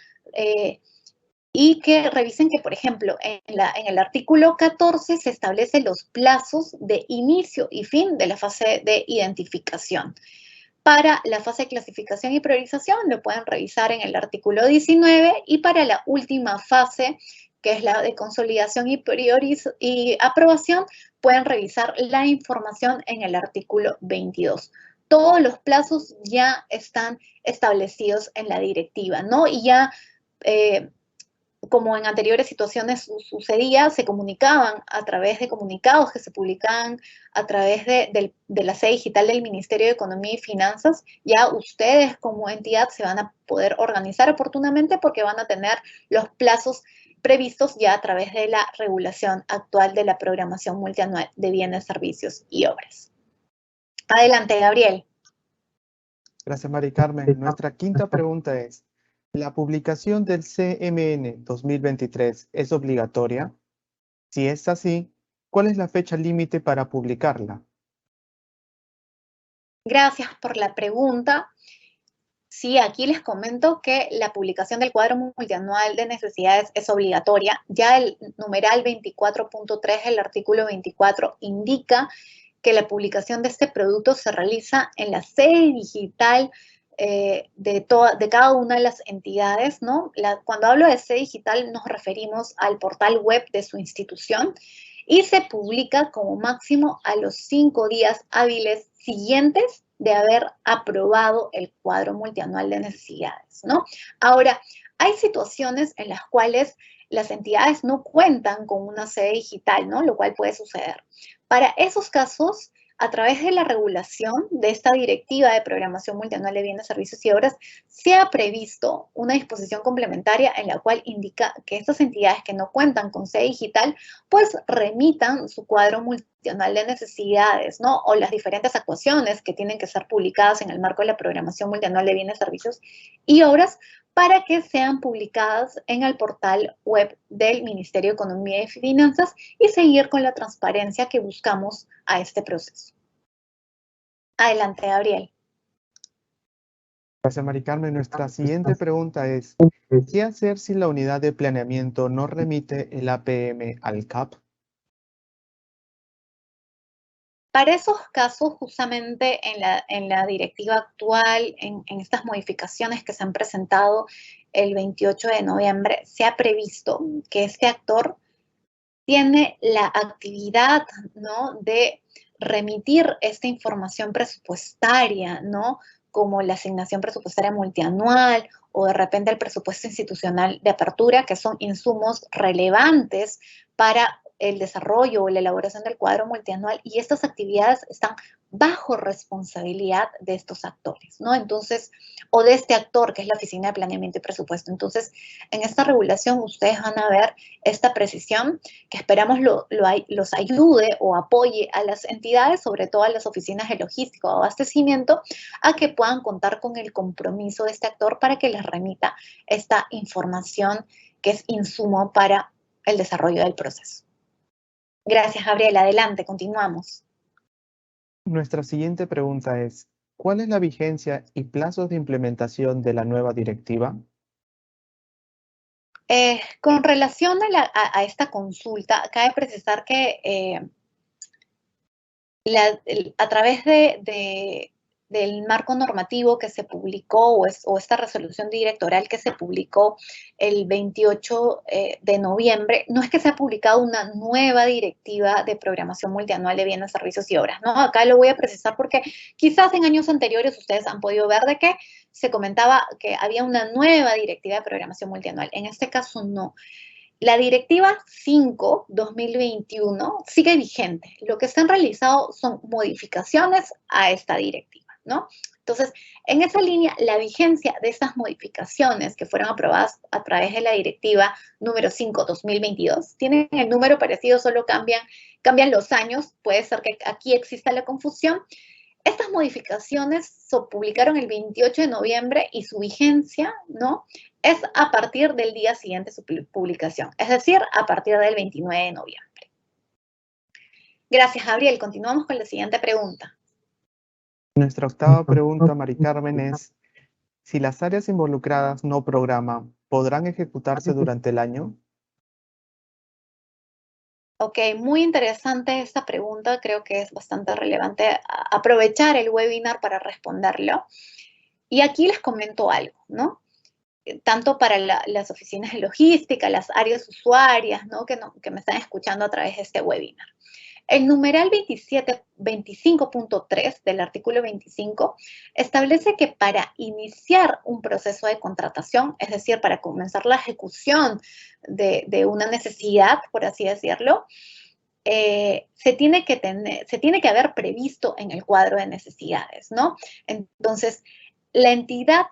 y que revisen que, por ejemplo, en el artículo 14 se establecen los plazos de inicio y fin de la fase de identificación. Para la fase de clasificación y priorización lo pueden revisar en el artículo 19 y para la última fase, que es la de consolidación y aprobación, pueden revisar la información en el artículo 22. Todos los plazos ya están establecidos en la directiva, ¿no? Y ya como en anteriores situaciones sucedía, se comunicaban a través de comunicados que se publicaban a través de la sede digital del Ministerio de Economía y Finanzas. Ya ustedes como entidad se van a poder organizar oportunamente porque van a tener los plazos previstos ya a través de la regulación actual de la programación multianual de bienes, servicios y obras. Adelante, Gabriel. Gracias, Mari Carmen. Nuestra quinta pregunta es, ¿la publicación del CMN 2023 es obligatoria? Si es así, ¿cuál es la fecha límite para publicarla? Gracias por la pregunta. Sí, aquí les comento que la publicación del cuadro multianual de necesidades es obligatoria. Ya el numeral 24.3 del artículo 24 indica que la publicación de este producto se realiza en la sede digital de cada una de las entidades, ¿no? Cuando hablo de sede digital nos referimos al portal web de su institución y se publica como máximo a los 5 días hábiles siguientes de haber aprobado el cuadro multianual de necesidades, ¿no? Ahora, hay situaciones en las cuales las entidades no cuentan con una sede digital, ¿no? Lo cual puede suceder. Para esos casos, a través de la regulación de esta directiva de programación multianual de bienes, servicios y obras, se ha previsto una disposición complementaria en la cual indica que estas entidades que no cuentan con sede digital, pues remitan su cuadro multianual de necesidades, ¿no? O las diferentes actuaciones que tienen que ser publicadas en el marco de la programación multianual de bienes, servicios y obras para que sean publicadas en el portal web del Ministerio de Economía y Finanzas y seguir con la transparencia que buscamos a este proceso. Adelante, Gabriel. Gracias, Mari Carmen. Nuestra siguiente pregunta es, ¿qué hacer si la unidad de planeamiento no remite el APM al CAP? Para esos casos, justamente en la directiva actual, en estas modificaciones que se han presentado el 28 de noviembre, se ha previsto que este actor tiene la actividad, ¿no?, de remitir esta información presupuestaria, ¿no?, como la asignación presupuestaria multianual o de repente el presupuesto institucional de apertura, que son insumos relevantes para el desarrollo o la elaboración del cuadro multianual, y estas actividades están bajo responsabilidad de estos actores, ¿no? Entonces, o de este actor, que es la Oficina de Planeamiento y Presupuesto. Entonces, en esta regulación ustedes van a ver esta precisión que esperamos los ayude o apoye a las entidades, sobre todo a las oficinas de logística o abastecimiento, a que puedan contar con el compromiso de este actor para que les remita esta información que es insumo para el desarrollo del proceso. Gracias, Gabriela. Adelante, continuamos. Nuestra siguiente pregunta es, ¿cuál es la vigencia y plazos de implementación de la nueva directiva? Con relación a esta consulta, cabe precisar que a través del marco normativo que se publicó o esta resolución directoral que se publicó el 28 de noviembre, no es que se ha publicado una nueva directiva de programación multianual de bienes, servicios y obras, ¿no? Acá lo voy a precisar porque quizás en años anteriores ustedes han podido ver de que se comentaba que había una nueva directiva de programación multianual. En este caso, no. La Directiva 5/2021 sigue vigente. Lo que se han realizado son modificaciones a esta directiva, ¿no? Entonces, en esa línea, la vigencia de estas modificaciones que fueron aprobadas a través de la directiva número 5/2022, tienen el número parecido, solo cambian los años, puede ser que aquí exista la confusión. Estas modificaciones se publicaron el 28 de noviembre y su vigencia, ¿no?, es a partir del día siguiente de su publicación, es decir, a partir del 29 de noviembre. Gracias, Gabriel. Continuamos con la siguiente pregunta. Nuestra octava pregunta, Mari Carmen, es: si las áreas involucradas no programan, ¿podrán ejecutarse durante el año? Ok, muy interesante esta pregunta. Creo que es bastante relevante aprovechar el webinar para responderlo. Y aquí les comento algo, ¿no? Tanto para las oficinas de logística, las áreas usuarias, ¿no?, que me están escuchando a través de este webinar. El numeral 25.3 del artículo 25 establece que para iniciar un proceso de contratación, es decir, para comenzar la ejecución de una necesidad, por así decirlo, se tiene que haber previsto en el cuadro de necesidades, ¿no? Entonces, la entidad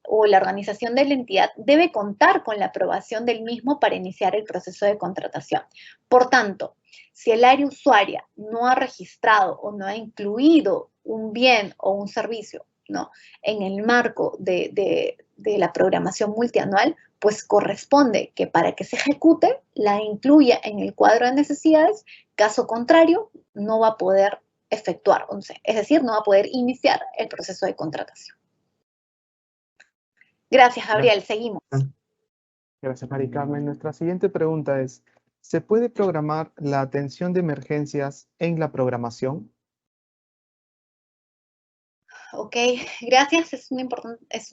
o la organización de la entidad debe contar con la aprobación del mismo para iniciar el proceso de contratación. Por tanto, si el área usuaria no ha registrado o no ha incluido un bien o un servicio, ¿no?, en el marco de la programación multianual, pues corresponde que para que se ejecute la incluya en el cuadro de necesidades. Caso contrario, no va a poder efectuar, es decir, no va a poder iniciar el proceso de contratación. Gracias, Gabriel. Seguimos. Gracias, Mari Carmen. Nuestra siguiente pregunta es: ¿se puede programar la atención de emergencias en la programación? Ok, gracias. Es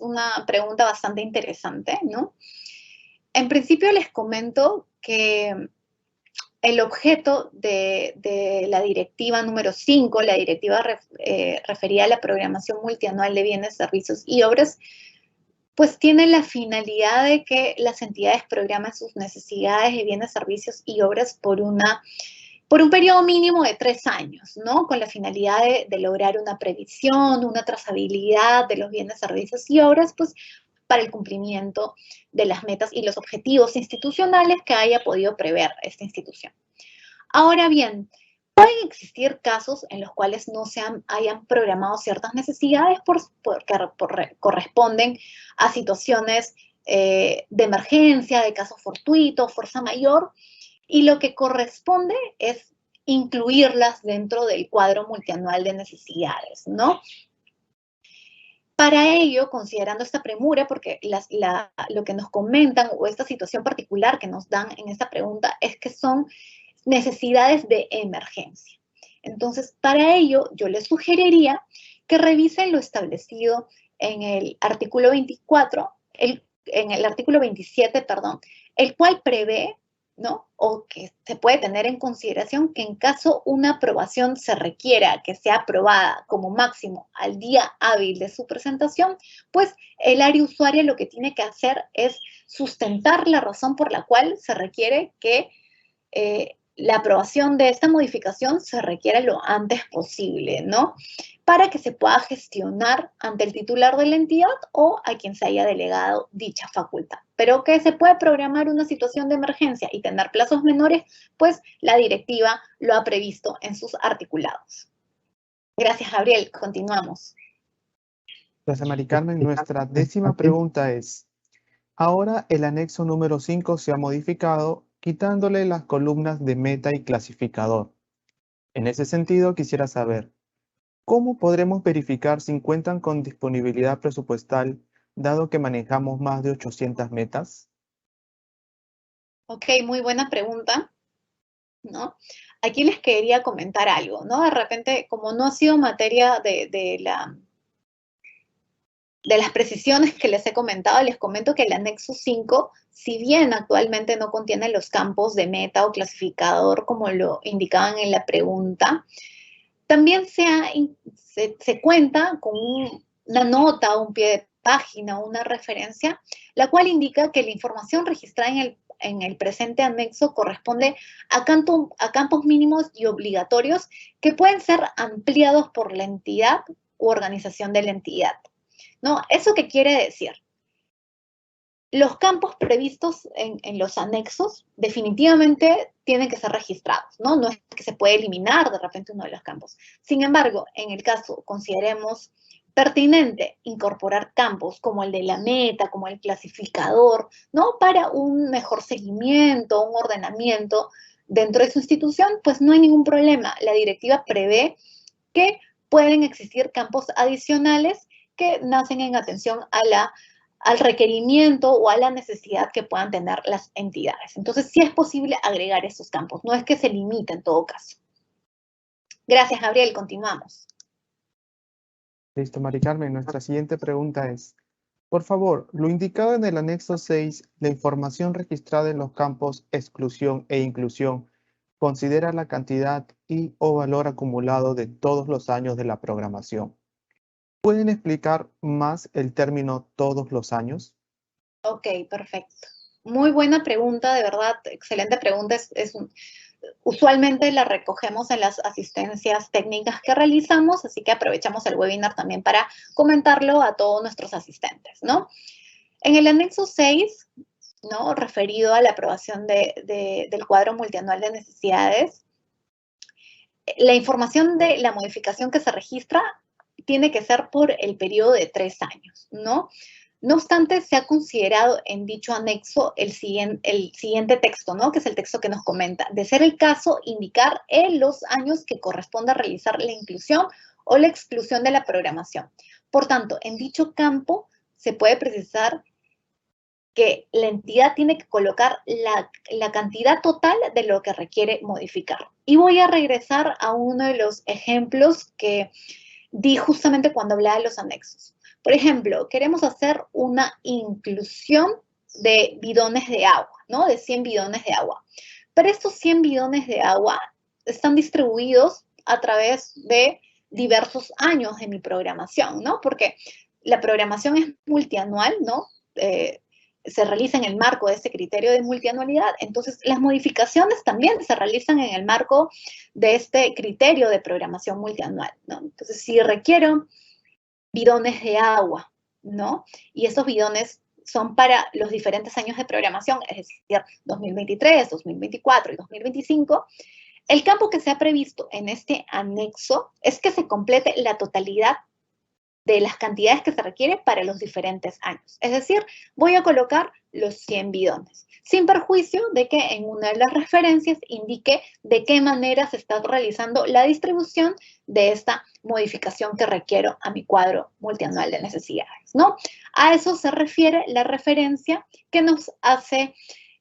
una pregunta bastante interesante, ¿no? En principio les comento que el objeto de la directiva número 5, la directiva referida a la programación multianual de bienes, servicios y obras, pues tiene la finalidad de que las entidades programen sus necesidades de bienes, servicios y obras por un periodo mínimo de 3 años, ¿no? Con la finalidad de lograr una previsión, una trazabilidad de los bienes, servicios y obras, pues para el cumplimiento de las metas y los objetivos institucionales que haya podido prever esta institución. Ahora bien, pueden existir casos en los cuales no hayan programado ciertas necesidades porque corresponden a situaciones de emergencia, de caso fortuito, fuerza mayor, y lo que corresponde es incluirlas dentro del cuadro multianual de necesidades, ¿no? Para ello, considerando esta premura, porque lo que nos comentan o esta situación particular que nos dan en esta pregunta es que son necesidades de emergencia. Entonces, para ello, yo les sugeriría que revisen lo establecido en el artículo 24, en el artículo 27, perdón, el cual prevé, ¿no?, o que se puede tener en consideración que en caso una aprobación se requiera que sea aprobada como máximo al día hábil de su presentación, pues el área usuaria lo que tiene que hacer es sustentar la razón por la cual se requiere que la aprobación de esta modificación se requiere lo antes posible, ¿no?, para que se pueda gestionar ante el titular de la entidad o a quien se haya delegado dicha facultad. Pero que se puede programar una situación de emergencia y tener plazos menores, pues la directiva lo ha previsto en sus articulados. Gracias, Gabriel. Continuamos. Gracias, Mari Carmen. Nuestra 10ª pregunta es: ahora el anexo número 5 se ha modificado, quitándole las columnas de meta y clasificador. En ese sentido, quisiera saber: ¿cómo podremos verificar si cuentan con disponibilidad presupuestal, dado que manejamos más de 800 metas? Ok, muy buena pregunta, ¿no? Aquí les quería comentar algo, ¿no? De repente, como no ha sido materia de las precisiones que les he comentado, les comento que el anexo 5, si bien actualmente no contiene los campos de meta o clasificador como lo indicaban en la pregunta, también se cuenta con una nota, un pie de página, una referencia, la cual indica que la información registrada en el presente anexo corresponde a campos mínimos y obligatorios que pueden ser ampliados por la entidad u organización de la entidad, ¿no? ¿Eso qué quiere decir? Los campos previstos en los anexos definitivamente tienen que ser registrados, ¿no? No es que se puede eliminar de repente uno de los campos. Sin embargo, en el caso consideremos pertinente incorporar campos como el de la meta, como el clasificador, ¿no? Para un mejor seguimiento, un ordenamiento dentro de su institución, pues no hay ningún problema. La directiva prevé que pueden existir campos adicionales que nacen en atención al requerimiento o a la necesidad que puedan tener las entidades. Entonces, sí es posible agregar esos campos, no es que se limite en todo caso. Gracias, Gabriel, continuamos. Listo, Mari Carmen. Nuestra siguiente pregunta es, por favor, lo indicado en el anexo 6, la información registrada en los campos exclusión e inclusión, considera la cantidad y o valor acumulado de todos los años de la programación. ¿Pueden explicar más el término todos los años? Ok, perfecto. Muy buena pregunta, de verdad, excelente pregunta. Usualmente la recogemos en las asistencias técnicas que realizamos, así que aprovechamos el webinar también para comentarlo a todos nuestros asistentes, ¿no? En el anexo 6, ¿no? Referido a la aprobación del cuadro multianual de necesidades, la información de la modificación que se registra tiene que ser por el periodo de 3 años, ¿no? No obstante, se ha considerado en dicho anexo el siguiente texto, ¿no? Que es el texto que nos comenta. De ser el caso, indicar en los años que corresponde a realizar la inclusión o la exclusión de la programación. Por tanto, en dicho campo se puede precisar que la entidad tiene que colocar la cantidad total de lo que requiere modificar. Y voy a regresar a uno de los ejemplos que di justamente cuando hablaba de los anexos. Por ejemplo, queremos hacer una inclusión de bidones de agua, ¿no? De 100 bidones de agua. Pero estos 100 bidones de agua están distribuidos a través de diversos años de mi programación, ¿no? Porque la programación es multianual, ¿no? Se realiza en el marco de ese criterio de multianualidad. Entonces, las modificaciones también se realizan en el marco de este criterio de programación multianual, ¿no? Entonces, si requiero bidones de agua, ¿no? Y esos bidones son para los diferentes años de programación, es decir, 2023, 2024 y 2025, el campo que se ha previsto en este anexo es que se complete la totalidad de las cantidades que se requieren para los diferentes años. Es decir, voy a colocar los 100 bidones, sin perjuicio de que en una de las referencias indique de qué manera se está realizando la distribución de esta modificación que requiero a mi cuadro multianual de necesidades, ¿no? A eso se refiere la referencia que nos hace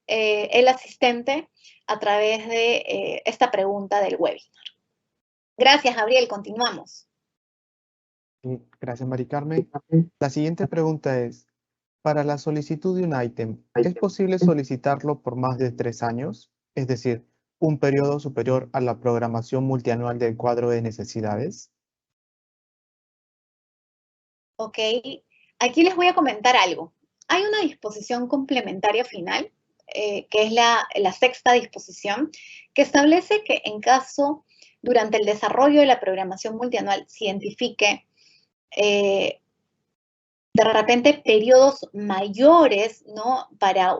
el asistente a través de esta pregunta del webinar. Gracias, Gabriel. Continuamos. Gracias, Mari Carmen. La siguiente pregunta es, para la solicitud de un ítem, ¿es posible solicitarlo por más de 3 años? Es decir, un periodo superior a la programación multianual del cuadro de necesidades. Ok, aquí les voy a comentar algo. Hay una disposición complementaria final, que es la sexta disposición, que establece que en caso, durante el desarrollo de la programación multianual, se identifique de repente periodos mayores, ¿no? Para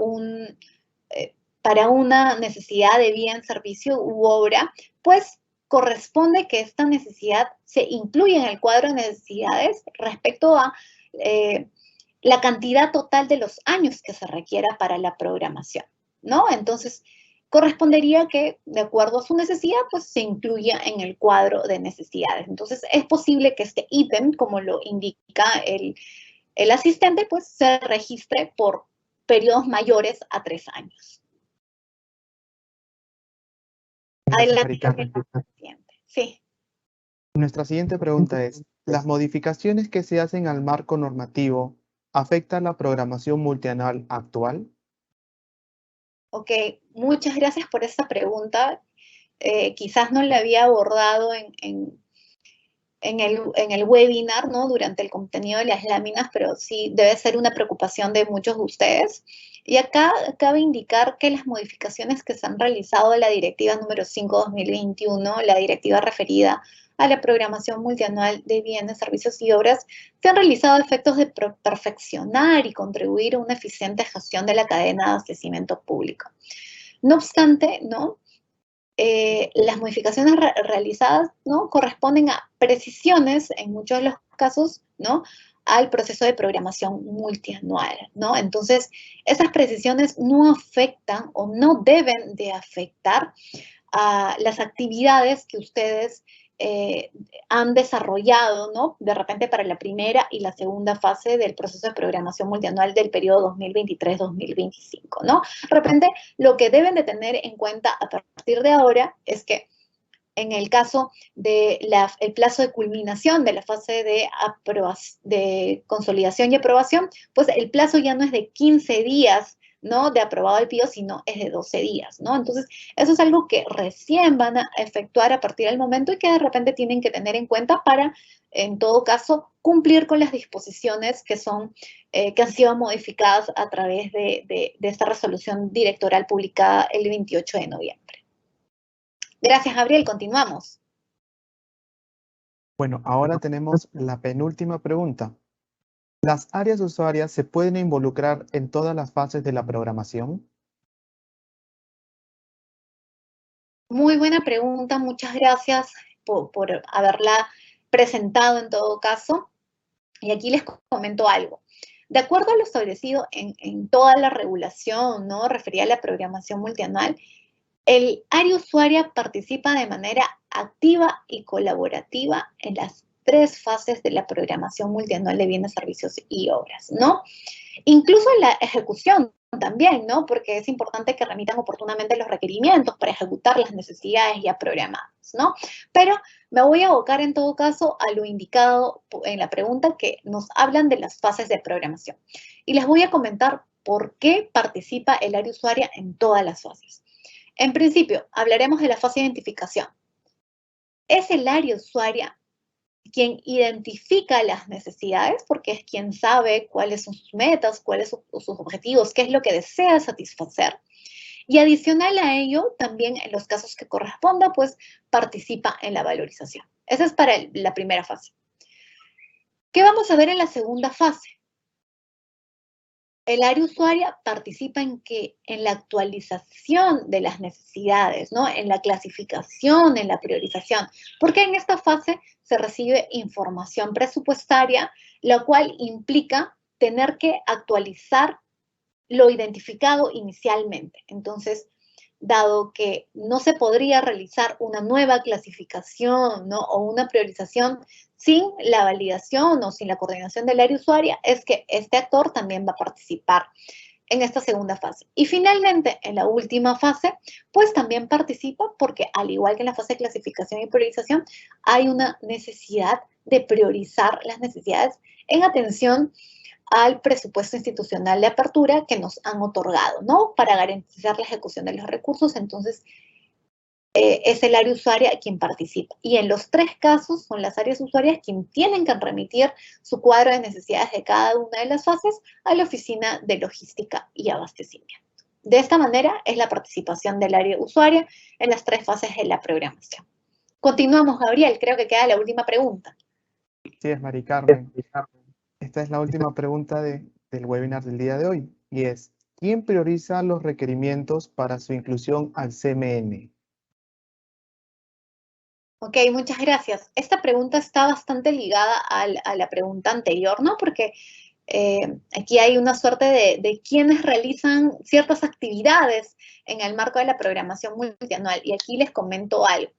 una necesidad de bien, servicio u obra, pues corresponde que esta necesidad se incluya en el cuadro de necesidades respecto a la cantidad total de los años que se requiera para la programación, ¿no? Entonces, correspondería que, de acuerdo a su necesidad, pues se incluya en el cuadro de necesidades. Entonces, es posible que este ítem, como lo indica el asistente, pues se registre por periodos mayores a 3 años. Adelante, siguiente. Sí. Nuestra siguiente pregunta es, ¿las modificaciones que se hacen al marco normativo afectan la programación multianual actual? Ok, muchas gracias por esta pregunta. Quizás no la había abordado en el webinar, ¿no? Durante el contenido de las láminas, pero sí debe ser una preocupación de muchos de ustedes. Y acá cabe indicar que las modificaciones que se han realizado a la Directiva número 5/2021, la directiva referida a la programación multianual de bienes, servicios y obras, se han realizado a efectos de perfeccionar y contribuir a una eficiente gestión de la cadena de abastecimiento público. No obstante, ¿no? Las modificaciones realizadas, ¿no?, corresponden a precisiones, en muchos de los casos, ¿no?, al proceso de programación multianual, ¿no? Entonces, esas precisiones no afectan o no deben de afectar a las actividades que ustedes han desarrollado, ¿no?, de repente para la primera y la segunda fase del proceso de programación multianual del periodo 2023-2025, ¿no? De repente, lo que deben de tener en cuenta a partir de ahora es que en el caso del plazo de culminación de la fase de consolidación y aprobación, pues el plazo ya no es de 15 días, ¿no?, de aprobado el PIO, sino es de 12 días, ¿no? Entonces, eso es algo que recién van a efectuar a partir del momento y que de repente tienen que tener en cuenta para, en todo caso, cumplir con las disposiciones que han sido modificadas a través de esta resolución directoral publicada el 28 de noviembre. Gracias, Gabriel. Continuamos. Bueno, ahora tenemos la penúltima pregunta. ¿Las áreas usuarias se pueden involucrar en todas las fases de la programación? Muy buena pregunta. Muchas gracias por haberla presentado en todo caso. Y aquí les comento algo. De acuerdo a lo establecido en toda la regulación, ¿no?, referida a la programación multianual, el área usuaria participa de manera activa y colaborativa en las 3 fases de la programación multianual de bienes, servicios y obras, ¿no? Incluso en la ejecución también, ¿no? Porque es importante que remitan oportunamente los requerimientos para ejecutar las necesidades ya programadas, ¿no? Pero me voy a abocar en todo caso a lo indicado en la pregunta, que nos hablan de las fases de programación. Y les voy a comentar por qué participa el área usuaria en todas las fases. En principio, hablaremos de la fase de identificación. Es el área usuaria quien identifica las necesidades, porque es quien sabe cuáles son sus metas, cuáles son sus objetivos, qué es lo que desea satisfacer. Y adicional a ello, también en los casos que corresponda, pues participa en la valorización. Esa es para la primera fase. ¿Qué vamos a ver en la segunda fase? El área usuaria participa en la actualización de las necesidades, ¿no?, en la clasificación, en la priorización, porque en esta fase se recibe información presupuestaria, la cual implica tener que actualizar lo identificado inicialmente. Entonces, dado que no se podría realizar una nueva clasificación, ¿no?, o una priorización sin la validación o sin la coordinación del área usuaria, es que este actor también va a participar en esta segunda fase. Y finalmente, en la última fase, pues también participa porque, al igual que en la fase de clasificación y priorización, hay una necesidad de priorizar las necesidades en atención al presupuesto institucional de apertura que nos han otorgado, ¿no?, para garantizar la ejecución de los recursos. Entonces, es el área usuaria quien participa. Y en los 3 casos son las áreas usuarias quienes tienen que remitir su cuadro de necesidades de cada una de las fases a la Oficina de Logística y Abastecimiento. De esta manera es la participación del área usuaria en las 3 fases de la programación. Continuamos, Gabriel. Creo que queda la última pregunta. Sí, es Mari Carmen. Esta es la última pregunta del webinar del día de hoy, y es: ¿quién prioriza los requerimientos para su inclusión al CMN? Ok, muchas gracias. Esta pregunta está bastante ligada a la pregunta anterior, ¿no? Porque aquí hay una suerte de quienes realizan ciertas actividades en el marco de la programación multianual. Y aquí les comento algo.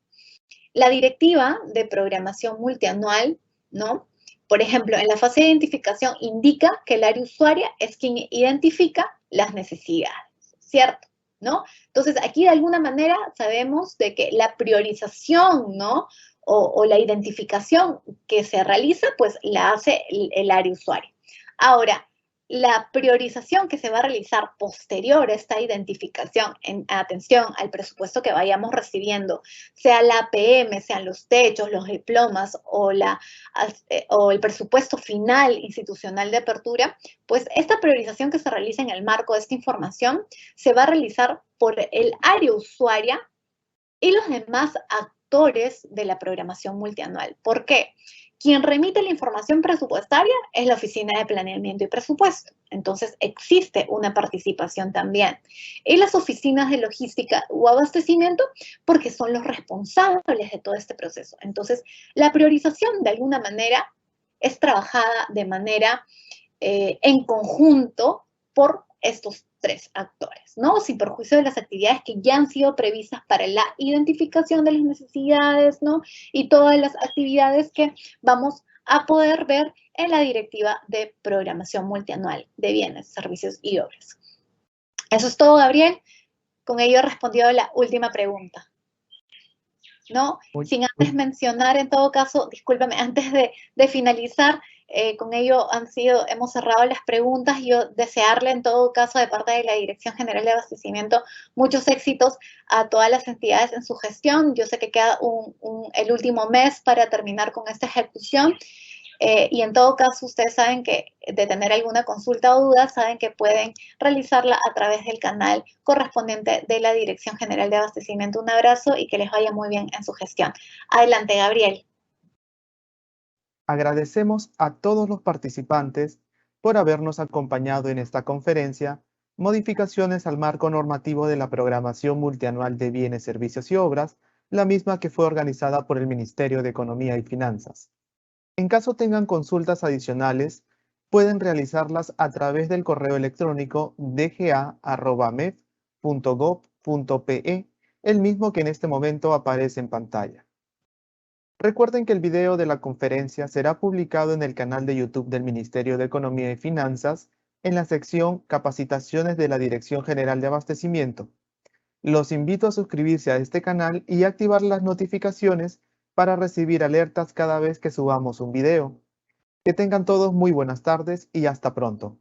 La directiva de programación multianual, ¿no?, por ejemplo, en la fase de identificación indica que el área usuaria es quien identifica las necesidades, ¿cierto?, ¿no? Entonces, aquí de alguna manera sabemos de que la priorización, ¿no?, o la identificación que se realiza, pues la hace el área usuaria. Ahora, la priorización que se va a realizar posterior a esta identificación, en atención al presupuesto que vayamos recibiendo, sea la APM, sean los techos, los diplomas o el presupuesto final institucional de apertura, pues esta priorización que se realiza en el marco de esta información se va a realizar por el área usuaria y los demás actores de la programación multianual. ¿Por qué? Quien remite la información presupuestaria es la Oficina de Planeamiento y Presupuesto. Entonces, existe una participación también. Y las oficinas de logística o abastecimiento, porque son los responsables de todo este proceso. Entonces, la priorización, de alguna manera, es trabajada de manera en conjunto por estos tres actores, ¿no? Sin perjuicio de las actividades que ya han sido previstas para la identificación de las necesidades, ¿no? Y todas las actividades que vamos a poder ver en la Directiva de Programación Multianual de Bienes, Servicios y Obras. Eso es todo, Gabriel. Con ello he respondido a la última pregunta, ¿no? Sin antes mencionar, en todo caso, discúlpame, antes de finalizar, con ello hemos cerrado las preguntas. Yo desearle en todo caso de parte de la Dirección General de Abastecimiento muchos éxitos a todas las entidades en su gestión. Yo sé que queda el último mes para terminar con esta ejecución. Y en todo caso, ustedes saben que de tener alguna consulta o duda, saben que pueden realizarla a través del canal correspondiente de la Dirección General de Abastecimiento. Un abrazo y que les vaya muy bien en su gestión. Adelante, Gabriel. Agradecemos a todos los participantes por habernos acompañado en esta conferencia, Modificaciones al marco normativo de la Programación Multianual de Bienes, Servicios y Obras, la misma que fue organizada por el Ministerio de Economía y Finanzas. En caso tengan consultas adicionales, pueden realizarlas a través del correo electrónico dga@mef.gov.pe, el mismo que en este momento aparece en pantalla. Recuerden que el video de la conferencia será publicado en el canal de YouTube del Ministerio de Economía y Finanzas en la sección Capacitaciones de la Dirección General de Abastecimiento. Los invito a suscribirse a este canal y activar las notificaciones para recibir alertas cada vez que subamos un video. Que tengan todos muy buenas tardes y hasta pronto.